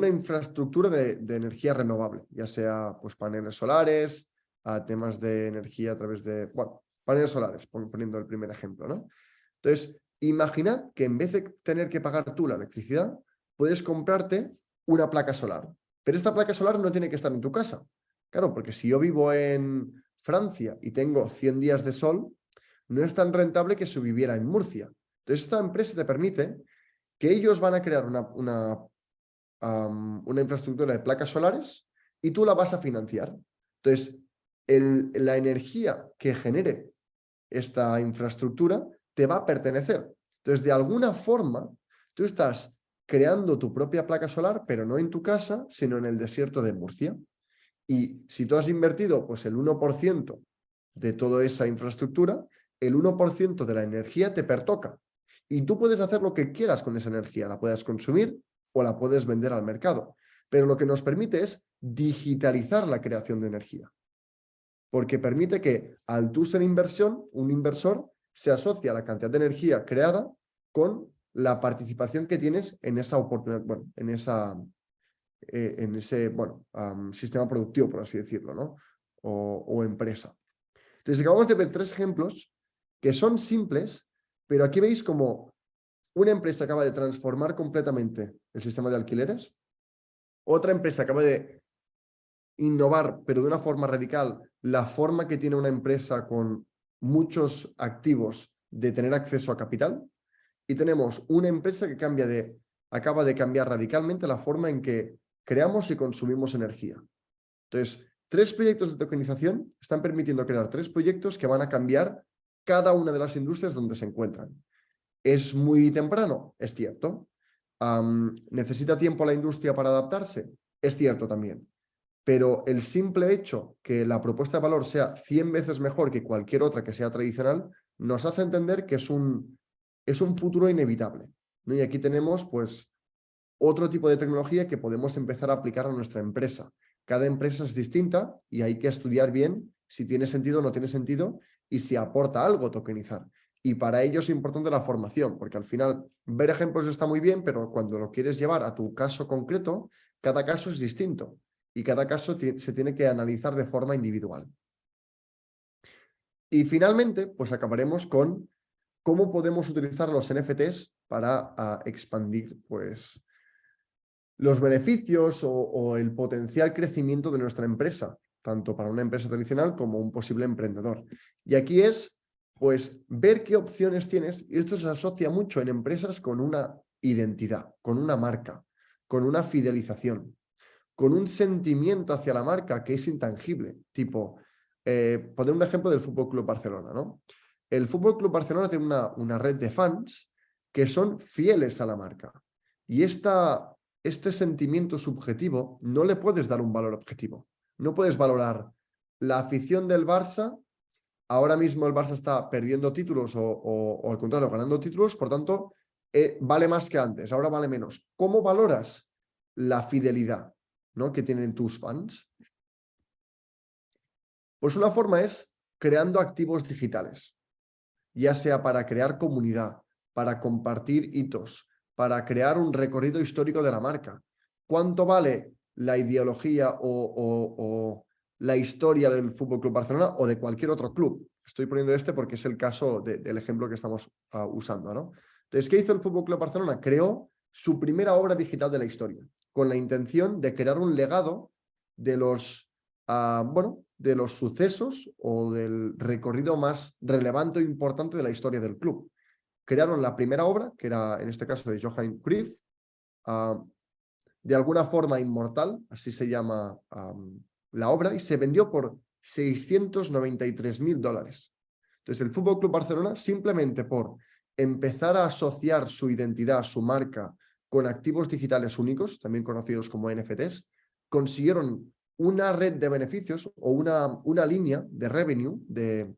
S2: infraestructura de energía renovable, ya sea pues, paneles solares, a temas de energía a través de, bueno, paneles solares, poniendo el primer ejemplo, ¿no? Entonces, imaginad que en vez de tener que pagar tú la electricidad, puedes comprarte una placa solar. Pero esta placa solar no tiene que estar en tu casa. Claro, porque si yo vivo en Francia y tengo 100 días de sol, no es tan rentable que si viviera en Murcia. Entonces, esta empresa te permite que ellos van a crear una infraestructura de placas solares y tú la vas a financiar. Entonces, la energía que genere esta infraestructura te va a pertenecer. Entonces, de alguna forma, tú estás creando tu propia placa solar, pero no en tu casa, sino en el desierto de Murcia. Y si tú has invertido pues, el 1% de toda esa infraestructura, el 1% de la energía te pertoca. Y tú puedes hacer lo que quieras con esa energía. La puedes consumir o la puedes vender al mercado. Pero lo que nos permite es digitalizar la creación de energía. Porque permite que al tú ser un inversor se asocia la cantidad de energía creada con la participación que tienes en esa oportunidad, bueno, en ese sistema productivo, por así decirlo, ¿no? O empresa. Entonces, acabamos de ver 3 ejemplos que son simples, pero aquí veis como una empresa acaba de transformar completamente el sistema de alquileres, otra empresa acaba de innovar, pero de una forma radical, la forma que tiene una empresa con muchos activos de tener acceso a capital, y tenemos una empresa que acaba de cambiar radicalmente la forma en que creamos y consumimos energía. Entonces, 3 proyectos de tokenización están permitiendo crear 3 proyectos que van a cambiar cada una de las industrias donde se encuentran. ¿Es muy temprano? Es cierto. ¿Necesita tiempo la industria para adaptarse? Es cierto también. Pero el simple hecho que la propuesta de valor sea 100 veces mejor que cualquier otra que sea tradicional, nos hace entender que es un futuro inevitable, ¿no? Y aquí tenemos, pues, otro tipo de tecnología que podemos empezar a aplicar a nuestra empresa. Cada empresa es distinta y hay que estudiar bien si tiene sentido o no tiene sentido y si aporta algo tokenizar. Y para ello es importante la formación, porque al final ver ejemplos está muy bien, pero cuando lo quieres llevar a tu caso concreto, cada caso es distinto y cada caso se tiene que analizar de forma individual. Y finalmente, pues acabaremos con cómo podemos utilizar los NFTs para expandir, pues, los beneficios o el potencial crecimiento de nuestra empresa, tanto para una empresa tradicional como un posible emprendedor. Y aquí es, pues, ver qué opciones tienes, y esto se asocia mucho en empresas con una identidad, con una marca, con una fidelización, con un sentimiento hacia la marca que es intangible, tipo, poner un ejemplo del Fútbol Club Barcelona, ¿no? El Fútbol Club Barcelona tiene una red de fans que son fieles a la marca. Y este sentimiento subjetivo no le puedes dar un valor objetivo. No puedes valorar la afición del Barça. Ahora mismo el Barça está perdiendo títulos o al contrario, ganando títulos, por tanto, vale más que antes, ahora vale menos. ¿Cómo valoras la fidelidad, ¿no?, que tienen tus fans? Pues una forma es creando activos digitales, ya sea para crear comunidad, para compartir hitos, para crear un recorrido histórico de la marca. ¿Cuánto vale la ideología o la historia del Fútbol Club Barcelona o de cualquier otro club. Estoy poniendo este porque es el caso del ejemplo que estamos usando, ¿no? Entonces, ¿qué hizo el Fútbol Club Barcelona? Creó su primera obra digital de la historia, con la intención de crear un legado de los, de los sucesos o del recorrido más relevante e importante de la historia del club. Crearon la primera obra, que era en este caso de Johan Cruyff, de alguna forma inmortal, así se llama la obra, y se vendió por $693.000. Entonces el Fútbol Club Barcelona, simplemente por empezar a asociar su identidad, su marca, con activos digitales únicos, también conocidos como NFTs, consiguieron una red de beneficios o una línea de revenue, de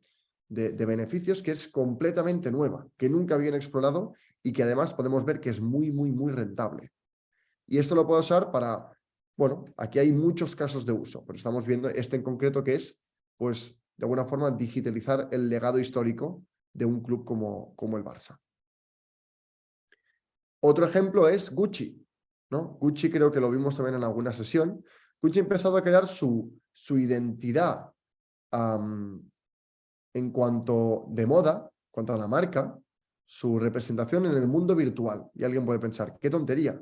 S2: beneficios que es completamente nueva, que nunca habían explorado y que además podemos ver que es muy, muy, muy rentable. Y esto lo puedo usar para, bueno, aquí hay muchos casos de uso, pero estamos viendo este en concreto que es, pues, de alguna forma digitalizar el legado histórico de un club como el Barça. Otro ejemplo es Gucci, ¿no? Gucci creo que lo vimos también en alguna sesión. Gucci ha empezado a crear su identidad en cuanto de moda, en cuanto a la marca, su representación en el mundo virtual. Y alguien puede pensar, qué tontería.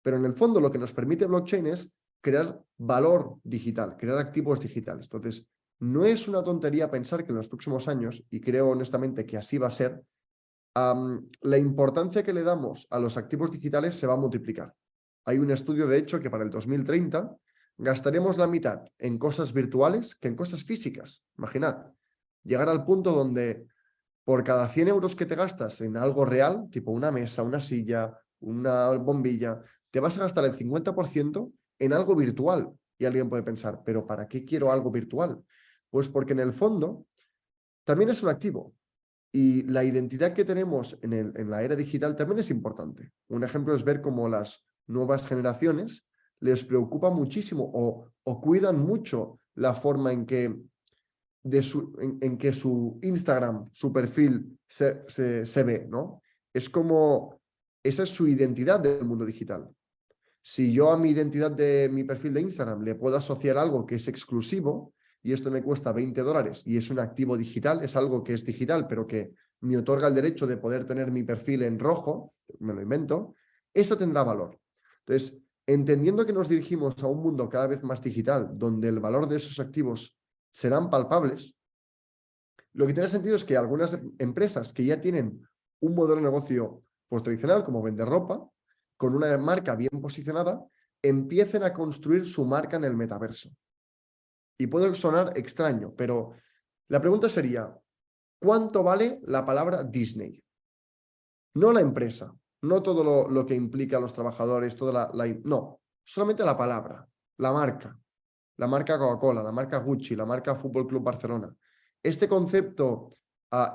S2: Pero en el fondo lo que nos permite blockchain es crear valor digital, crear activos digitales. Entonces, no es una tontería pensar que en los próximos años, y creo honestamente que así va a ser, la importancia que le damos a los activos digitales se va a multiplicar. Hay un estudio, de hecho, que para el 2030 gastaremos la mitad en cosas virtuales que en cosas físicas. Imaginad, llegar al punto donde por cada 100 euros que te gastas en algo real, tipo una mesa, una silla, una bombilla, te vas a gastar el 50% en algo virtual. Y alguien puede pensar, ¿pero para qué quiero algo virtual? Pues porque en el fondo también es un activo. Y la identidad que tenemos en la era digital también es importante. Un ejemplo es ver cómo las nuevas generaciones les preocupa muchísimo o cuidan mucho la forma en que en que su Instagram, su perfil se ve, ¿no? Es como, esa es su identidad del mundo digital. Si yo a mi identidad de mi perfil de Instagram le puedo asociar algo que es exclusivo y esto me cuesta $20 y es un activo digital, es algo que es digital, pero que me otorga el derecho de poder tener mi perfil en rojo, me lo invento, eso tendrá valor. Entonces, entendiendo que nos dirigimos a un mundo cada vez más digital, donde el valor de esos activos serán palpables, lo que tiene sentido es que algunas empresas que ya tienen un modelo de negocio pues, tradicional, como vender ropa, con una marca bien posicionada, empiecen a construir su marca en el metaverso. Y puede sonar extraño, pero la pregunta sería, ¿cuánto vale la palabra Disney? No la empresa, no todo lo que implica a los trabajadores, no, solamente la palabra, la marca Coca-Cola, la marca Gucci, la marca Fútbol Club Barcelona. Este concepto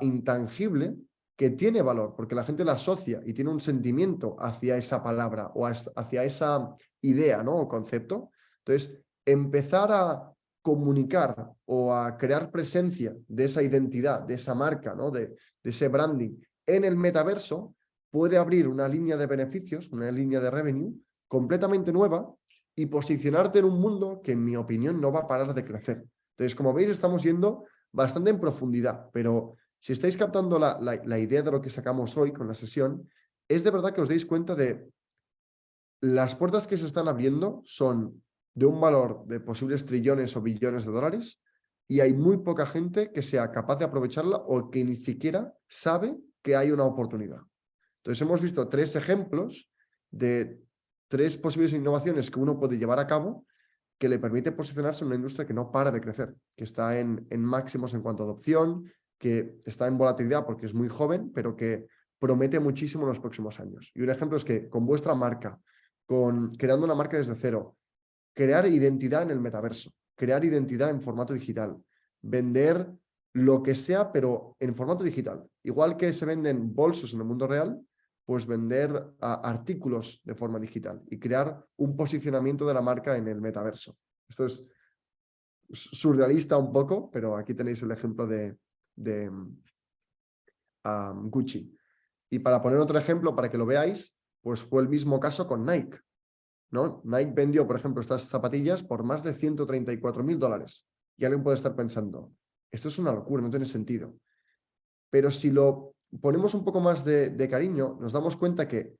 S2: intangible que tiene valor, porque la gente la asocia y tiene un sentimiento hacia esa palabra o hacia esa idea, ¿no? O concepto. Entonces, empezar a comunicar o a crear presencia de esa identidad, de esa marca, ¿no? De ese branding en el metaverso puede abrir una línea de beneficios, una línea de revenue completamente nueva y posicionarte en un mundo que, en mi opinión, no va a parar de crecer. Entonces, como veis, estamos yendo bastante en profundidad, pero si estáis captando la idea de lo que sacamos hoy con la sesión, es de verdad que os deis cuenta de las puertas que se están abriendo son de un valor de posibles trillones o billones de dólares y hay muy poca gente que sea capaz de aprovecharla o que ni siquiera sabe que hay una oportunidad. Entonces, hemos visto 3 ejemplos de 3 posibles innovaciones que uno puede llevar a cabo que le permite posicionarse en una industria que no para de crecer, que está en máximos en cuanto a adopción, que está en volatilidad porque es muy joven, pero que promete muchísimo en los próximos años. Y un ejemplo es que con vuestra marca, creando una marca desde cero, crear identidad en el metaverso, crear identidad en formato digital, vender lo que sea, pero en formato digital. Igual que se venden bolsos en el mundo real, pues vender artículos de forma digital y crear un posicionamiento de la marca en el metaverso. Esto es surrealista un poco, pero aquí tenéis el ejemplo de Gucci. Y para poner otro ejemplo, para que lo veáis, pues fue el mismo caso con Nike, ¿no? Nike vendió, por ejemplo, estas zapatillas por más de $134.000. Y alguien puede estar pensando, esto es una locura, no tiene sentido. Pero si lo ponemos un poco más de cariño, nos damos cuenta que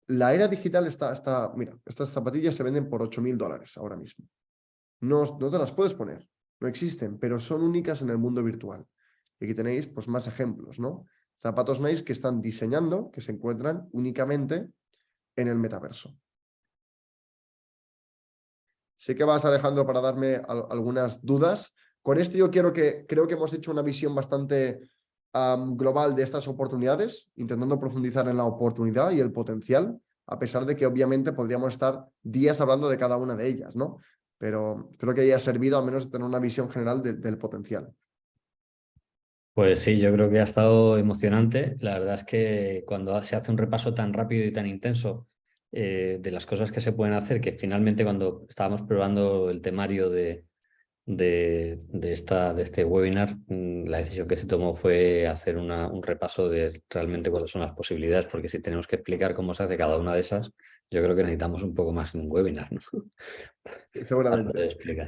S2: la era digital mira, estas zapatillas se venden por $8.000 ahora mismo. No te las puedes poner, no existen, pero son únicas en el mundo virtual. Y aquí tenéis pues, más ejemplos, ¿no? Zapatos Nike que están diseñando, que se encuentran únicamente en el metaverso. Sé que vas, Alejandro, para darme algunas dudas. Con esto yo creo que hemos hecho una visión bastante global de estas oportunidades, intentando profundizar en la oportunidad y el potencial, a pesar de que obviamente podríamos estar días hablando de cada una de ellas, ¿no? Pero espero que haya servido al menos tener una visión general del potencial.
S1: Pues sí, yo creo que ha estado emocionante. La verdad es que cuando se hace un repaso tan rápido y tan intenso de las cosas que se pueden hacer, que finalmente cuando estábamos probando el temario de este webinar, la decisión que se tomó fue hacer un repaso de realmente cuáles son las posibilidades, porque si tenemos que explicar cómo se hace cada una de esas, yo creo que necesitamos un poco más de un webinar, ¿no?
S2: Sí,
S1: Para poder
S2: seguramente.
S1: explicar.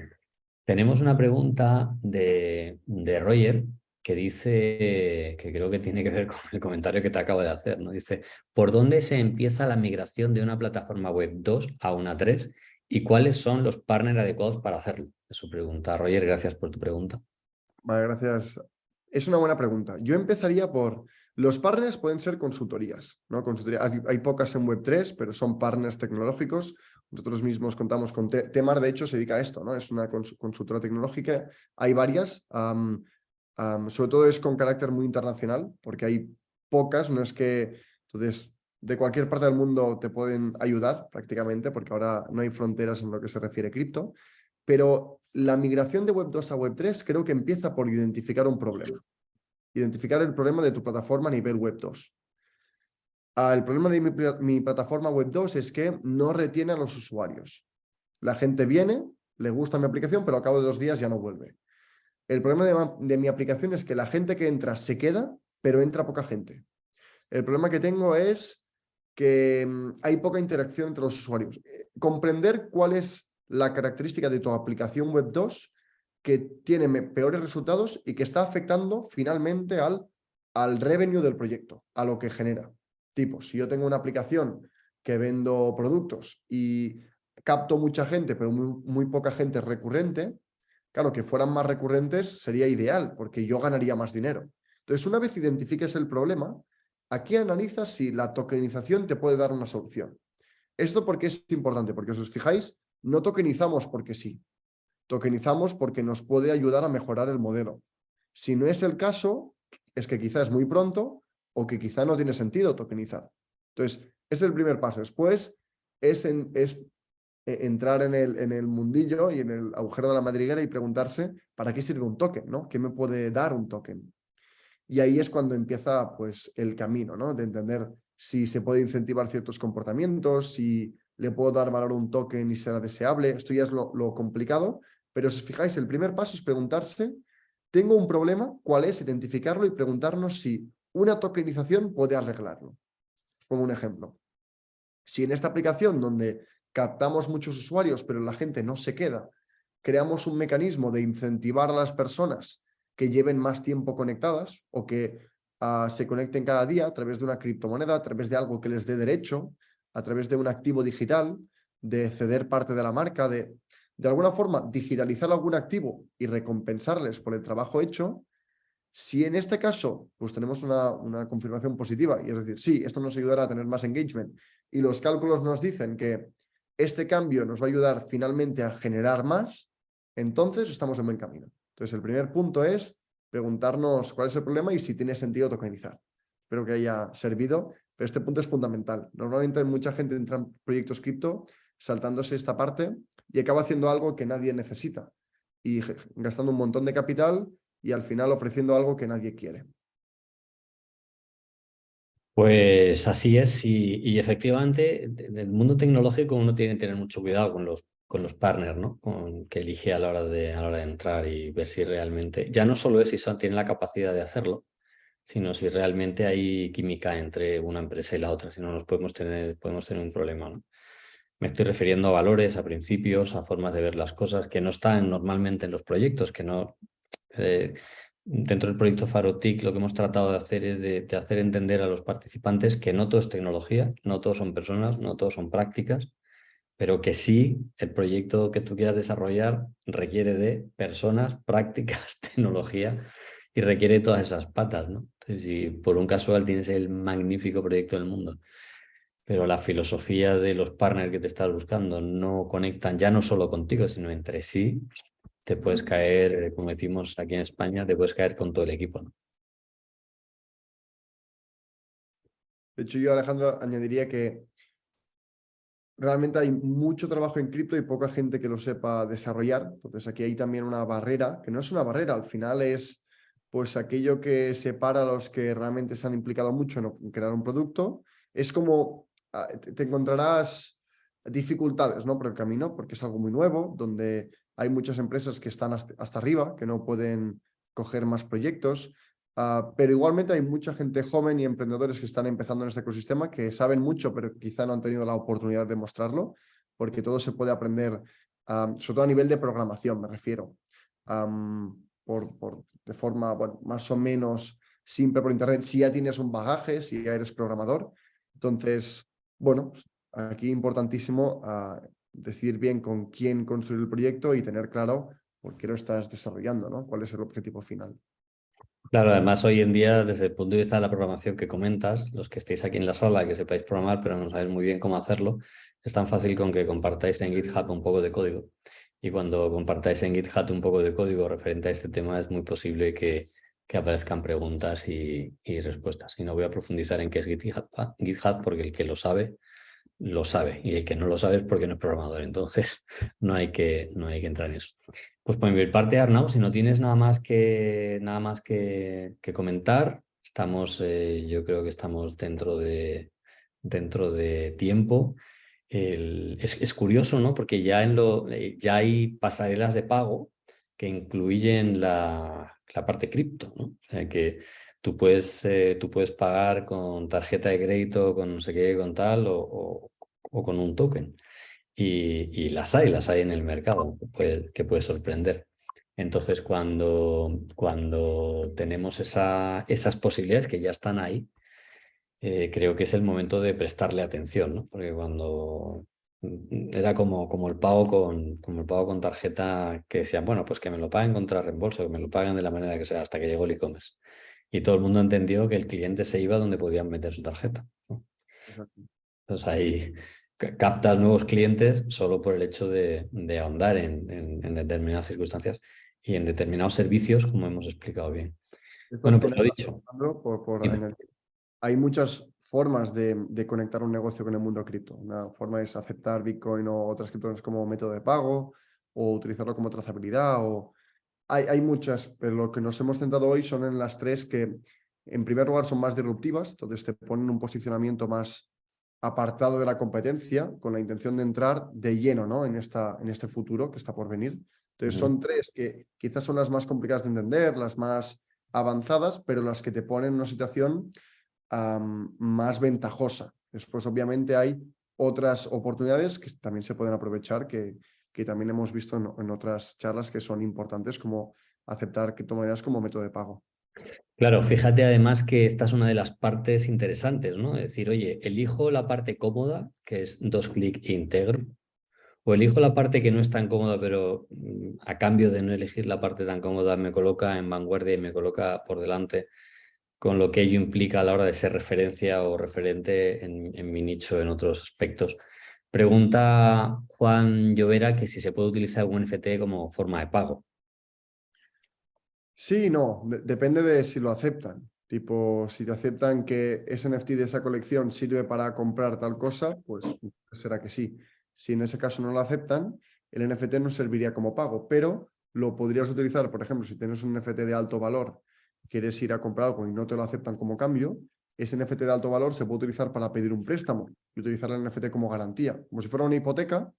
S1: Tenemos una pregunta de Roger que dice, que creo que tiene que ver con el comentario que te acabo de hacer, ¿no? Dice, ¿por dónde se empieza la migración de una plataforma web 2 a una 3 y cuáles son los partners adecuados para hacerlo? Es su pregunta. Roger, gracias por tu pregunta.
S2: Vale, gracias. Es una buena pregunta. Yo empezaría por, los partners pueden ser consultorías, ¿no? Hay pocas en Web3, pero son partners tecnológicos. Nosotros mismos contamos con Temar, de hecho, se dedica a esto, ¿no? Es una consultora tecnológica. Hay varias, sobre todo es con carácter muy internacional, porque hay pocas, no es que, entonces, de cualquier parte del mundo te pueden ayudar prácticamente, porque ahora no hay fronteras en lo que se refiere a cripto. Pero la migración de Web 2 a Web 3 creo que empieza por identificar un problema. Identificar el problema de tu plataforma a nivel Web 2. El problema de mi plataforma Web 2 es que no retiene a los usuarios. La gente viene, le gusta mi aplicación, pero al cabo de 2 días ya no vuelve. El problema de mi aplicación es que la gente que entra se queda, pero entra poca gente. El problema que tengo es que hay poca interacción entre los usuarios. Comprender cuál es la característica de tu aplicación Web 2 que tiene peores resultados y que está afectando finalmente al revenue del proyecto, a lo que genera. Tipo, si yo tengo una aplicación que vendo productos y capto mucha gente, pero muy poca gente recurrente, claro, que fueran más recurrentes sería ideal, porque yo ganaría más dinero. Entonces, una vez identifiques el problema, aquí analizas si la tokenización te puede dar una solución. ¿Esto por qué es importante? Porque si os fijáis, no tokenizamos porque sí. Tokenizamos porque nos puede ayudar a mejorar el modelo. Si no es el caso, es que quizá es muy pronto o que quizá no tiene sentido tokenizar. Entonces, ese es el primer paso. Después es entrar en el mundillo y en el agujero de la madriguera y preguntarse ¿para qué sirve un token? ¿No? ¿Qué me puede dar un token? Y ahí es cuando empieza pues, el camino, ¿no? De entender si se puede incentivar ciertos comportamientos, si le puedo dar valor a un token y será deseable. Esto ya es lo complicado, pero si os fijáis, el primer paso es preguntarse, tengo un problema, ¿cuál es? Identificarlo y preguntarnos si una tokenización puede arreglarlo. Os pongo un ejemplo. Si en esta aplicación donde captamos muchos usuarios, pero la gente no se queda, creamos un mecanismo de incentivar a las personas que lleven más tiempo conectadas o que se conecten cada día a través de una criptomoneda, a través de algo que les dé derecho, a través de un activo digital, de ceder parte de la marca, de alguna forma digitalizar algún activo y recompensarles por el trabajo hecho. Si en este caso pues tenemos una confirmación positiva, y es decir, sí, esto nos ayudará a tener más engagement, y los cálculos nos dicen que este cambio nos va a ayudar finalmente a generar más, entonces estamos en buen camino. Entonces, el primer punto es preguntarnos cuál es el problema y si tiene sentido tokenizar. Espero que haya servido, pero este punto es fundamental. Normalmente mucha gente entra en proyectos cripto saltándose esta parte y acaba haciendo algo que nadie necesita y gastando un montón de capital y al final ofreciendo algo que nadie quiere.
S1: Pues así es, y efectivamente, en el mundo tecnológico uno tiene que tener mucho cuidado con los partners, ¿no? Que elige a la hora de entrar y ver si realmente, ya no solo es si tienen la capacidad de hacerlo, sino si realmente hay química entre una empresa y la otra, si no podemos tener un problema, ¿no? Me estoy refiriendo a valores, a principios, a formas de ver las cosas que no están normalmente en los proyectos, que no... dentro del proyecto FaroTIC lo que hemos tratado de hacer es de hacer entender a los participantes que no todo es tecnología, no todos son personas, no todos son prácticas, pero que sí el proyecto que tú quieras desarrollar requiere de personas, prácticas, tecnología y requiere todas esas patas, ¿no? Entonces, si por un casual tienes el magnífico proyecto del mundo, pero la filosofía de los partners que te estás buscando no conectan ya no solo contigo, sino entre sí, te puedes caer, como decimos aquí en España, te puedes caer con todo el equipo, ¿no?
S2: De hecho, yo, Alejandro, añadiría que realmente hay mucho trabajo en cripto y poca gente que lo sepa desarrollar. Entonces, aquí hay también una barrera, que no es una barrera, al final es pues aquello que separa a los que realmente se han implicado mucho en crear un producto. Es como te encontrarás dificultades, ¿no? Por el camino, porque es algo muy nuevo, donde hay muchas empresas que están hasta arriba, que no pueden coger más proyectos. Pero igualmente hay mucha gente joven y emprendedores que están empezando en este ecosistema que saben mucho, pero quizá no han tenido la oportunidad de mostrarlo, porque todo se puede aprender, sobre todo a nivel de programación, me refiero, de forma bueno, más o menos simple por internet, si ya tienes un bagaje, si ya eres programador. Entonces, bueno, aquí importantísimo decidir bien con quién construir el proyecto y tener claro por qué lo estás desarrollando, ¿no? ¿Cuál es el objetivo final?
S1: Claro, además hoy en día, desde el punto de vista de la programación que comentas, los que estéis aquí en la sala, que sepáis programar, pero no sabéis muy bien cómo hacerlo, es tan fácil con que compartáis en GitHub un poco de código. Y cuando compartáis en GitHub un poco de código referente a este tema, es muy posible que aparezcan preguntas y respuestas. Y no voy a profundizar en qué es GitHub porque el que lo sabe. Y el que no lo sabe es porque no es programador. Entonces, no hay que entrar en eso. Pues por mi parte, Arnau, si no tienes nada más que comentar, estamos, yo creo que estamos dentro de tiempo. Es curioso, ¿no? Porque ya hay pasarelas de pago que incluyen la parte cripto, ¿no? O sea que tú puedes pagar con tarjeta de crédito, con no sé qué, con tal, o con un token. Y las hay en el mercado, que puede sorprender. Entonces, cuando tenemos esas posibilidades que ya están ahí, creo que es el momento de prestarle atención, ¿no? Porque cuando era como el pago con tarjeta que decían, bueno, pues que me lo paguen contra reembolso, que me lo paguen de la manera que sea, hasta que llegó el e-commerce. Y todo el mundo entendió que el cliente se iba donde podían meter su tarjeta, ¿no?
S2: Exacto.
S1: Entonces ahí captas nuevos clientes solo por el hecho de ahondar en determinadas circunstancias y en determinados servicios, como hemos explicado bien.
S2: Esto al
S1: Bueno, pues
S2: final,
S1: lo dicho.
S2: Alejandro, por
S1: Dime.
S2: añadir, hay muchas formas de conectar un negocio con el mundo cripto. Una forma es aceptar Bitcoin o otras criptomonedas como método de pago o utilizarlo como trazabilidad. Hay muchas, pero lo que nos hemos centrado hoy son en las tres que, en primer lugar, son más disruptivas, entonces te ponen un posicionamiento más apartado de la competencia con la intención de entrar de lleno, ¿no? en este futuro que está por venir. Entonces
S1: Ujú.
S2: son tres que quizás son las más complicadas de entender, las más avanzadas, pero las que te ponen en una situación más ventajosa. Después, obviamente, hay otras oportunidades que también se pueden aprovechar, que también hemos visto en otras charlas que son importantes, como aceptar criptomonedas como método de pago.
S1: Claro, fíjate además que esta es una de las partes interesantes, ¿no? Es decir, oye, elijo la parte cómoda, que es dos clics e integro, o elijo la parte que no es tan cómoda, pero a cambio de no elegir la parte tan cómoda, me coloca en vanguardia y me coloca por delante, con lo que ello implica a la hora de ser referencia o referente en mi nicho en otros aspectos. Pregunta Juan Llovera que si se puede utilizar un NFT como forma de pago.
S2: Sí, no, depende de si lo aceptan. Tipo, si te aceptan que ese NFT de esa colección sirve para comprar tal cosa, pues será que sí. Si en ese caso no lo aceptan, el NFT no serviría como pago, pero lo podrías utilizar, por ejemplo, si tienes un NFT de alto valor, quieres ir a comprar algo y no te lo aceptan como cambio, ese NFT de alto valor se puede utilizar para pedir un préstamo y utilizar el NFT como garantía, como si fuera una hipoteca,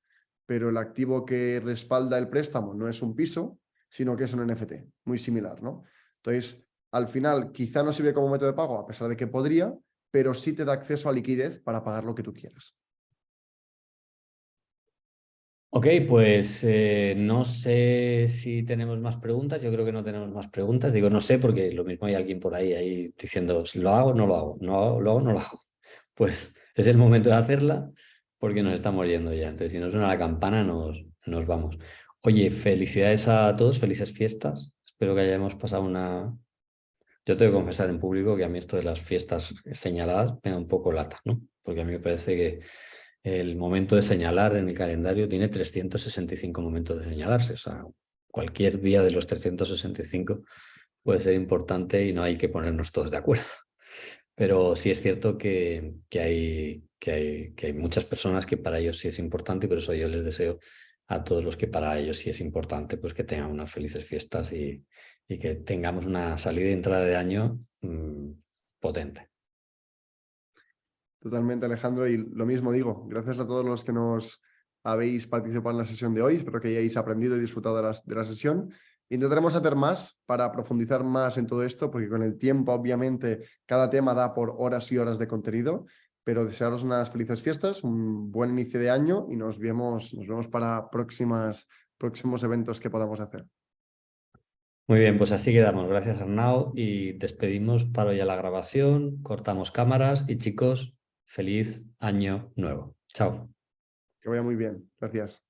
S2: pero el activo que respalda el préstamo no es un piso, sino que es un NFT, muy similar, ¿no? Entonces, al final, quizá no sirve como método de pago, a pesar de que podría, pero sí te da acceso a liquidez para pagar lo que tú quieras.
S1: Ok, pues no sé si tenemos más preguntas. Yo creo que no tenemos más preguntas. Digo, no sé, porque lo mismo hay alguien por ahí diciendo, ¿lo hago o no lo hago? ¿No lo hago o no lo hago? Pues es el momento de hacerla porque nos estamos yendo ya. Entonces, si no suena la campana, nos vamos. Oye, felicidades a todos, felices fiestas. Espero que hayamos pasado una... Yo tengo que confesar en público que a mí esto de las fiestas señaladas me da un poco lata, ¿no? Porque a mí me parece que el momento de señalar en el calendario tiene 365 momentos de señalarse. O sea, cualquier día de los 365 puede ser importante y no hay que ponernos todos de acuerdo. Pero sí es cierto que hay muchas personas que para ellos sí es importante y por eso yo les deseo a todos los que para ellos sí es importante, pues que tengan unas felices fiestas y que tengamos una salida y entrada de año potente.
S2: Totalmente, Alejandro, y lo mismo digo, gracias a todos los que nos habéis participado en la sesión de hoy, espero que hayáis aprendido y disfrutado de la sesión. Intentaremos hacer más para profundizar más en todo esto, porque con el tiempo, obviamente, cada tema da por horas y horas de contenido, pero desearos unas felices fiestas, un buen inicio de año y nos vemos para próximos eventos que podamos hacer.
S1: Muy bien, pues así quedamos. Gracias, Arnau. Y despedimos, paro ya la grabación, cortamos cámaras y chicos, feliz año nuevo. Chao.
S2: Que vaya muy bien. Gracias.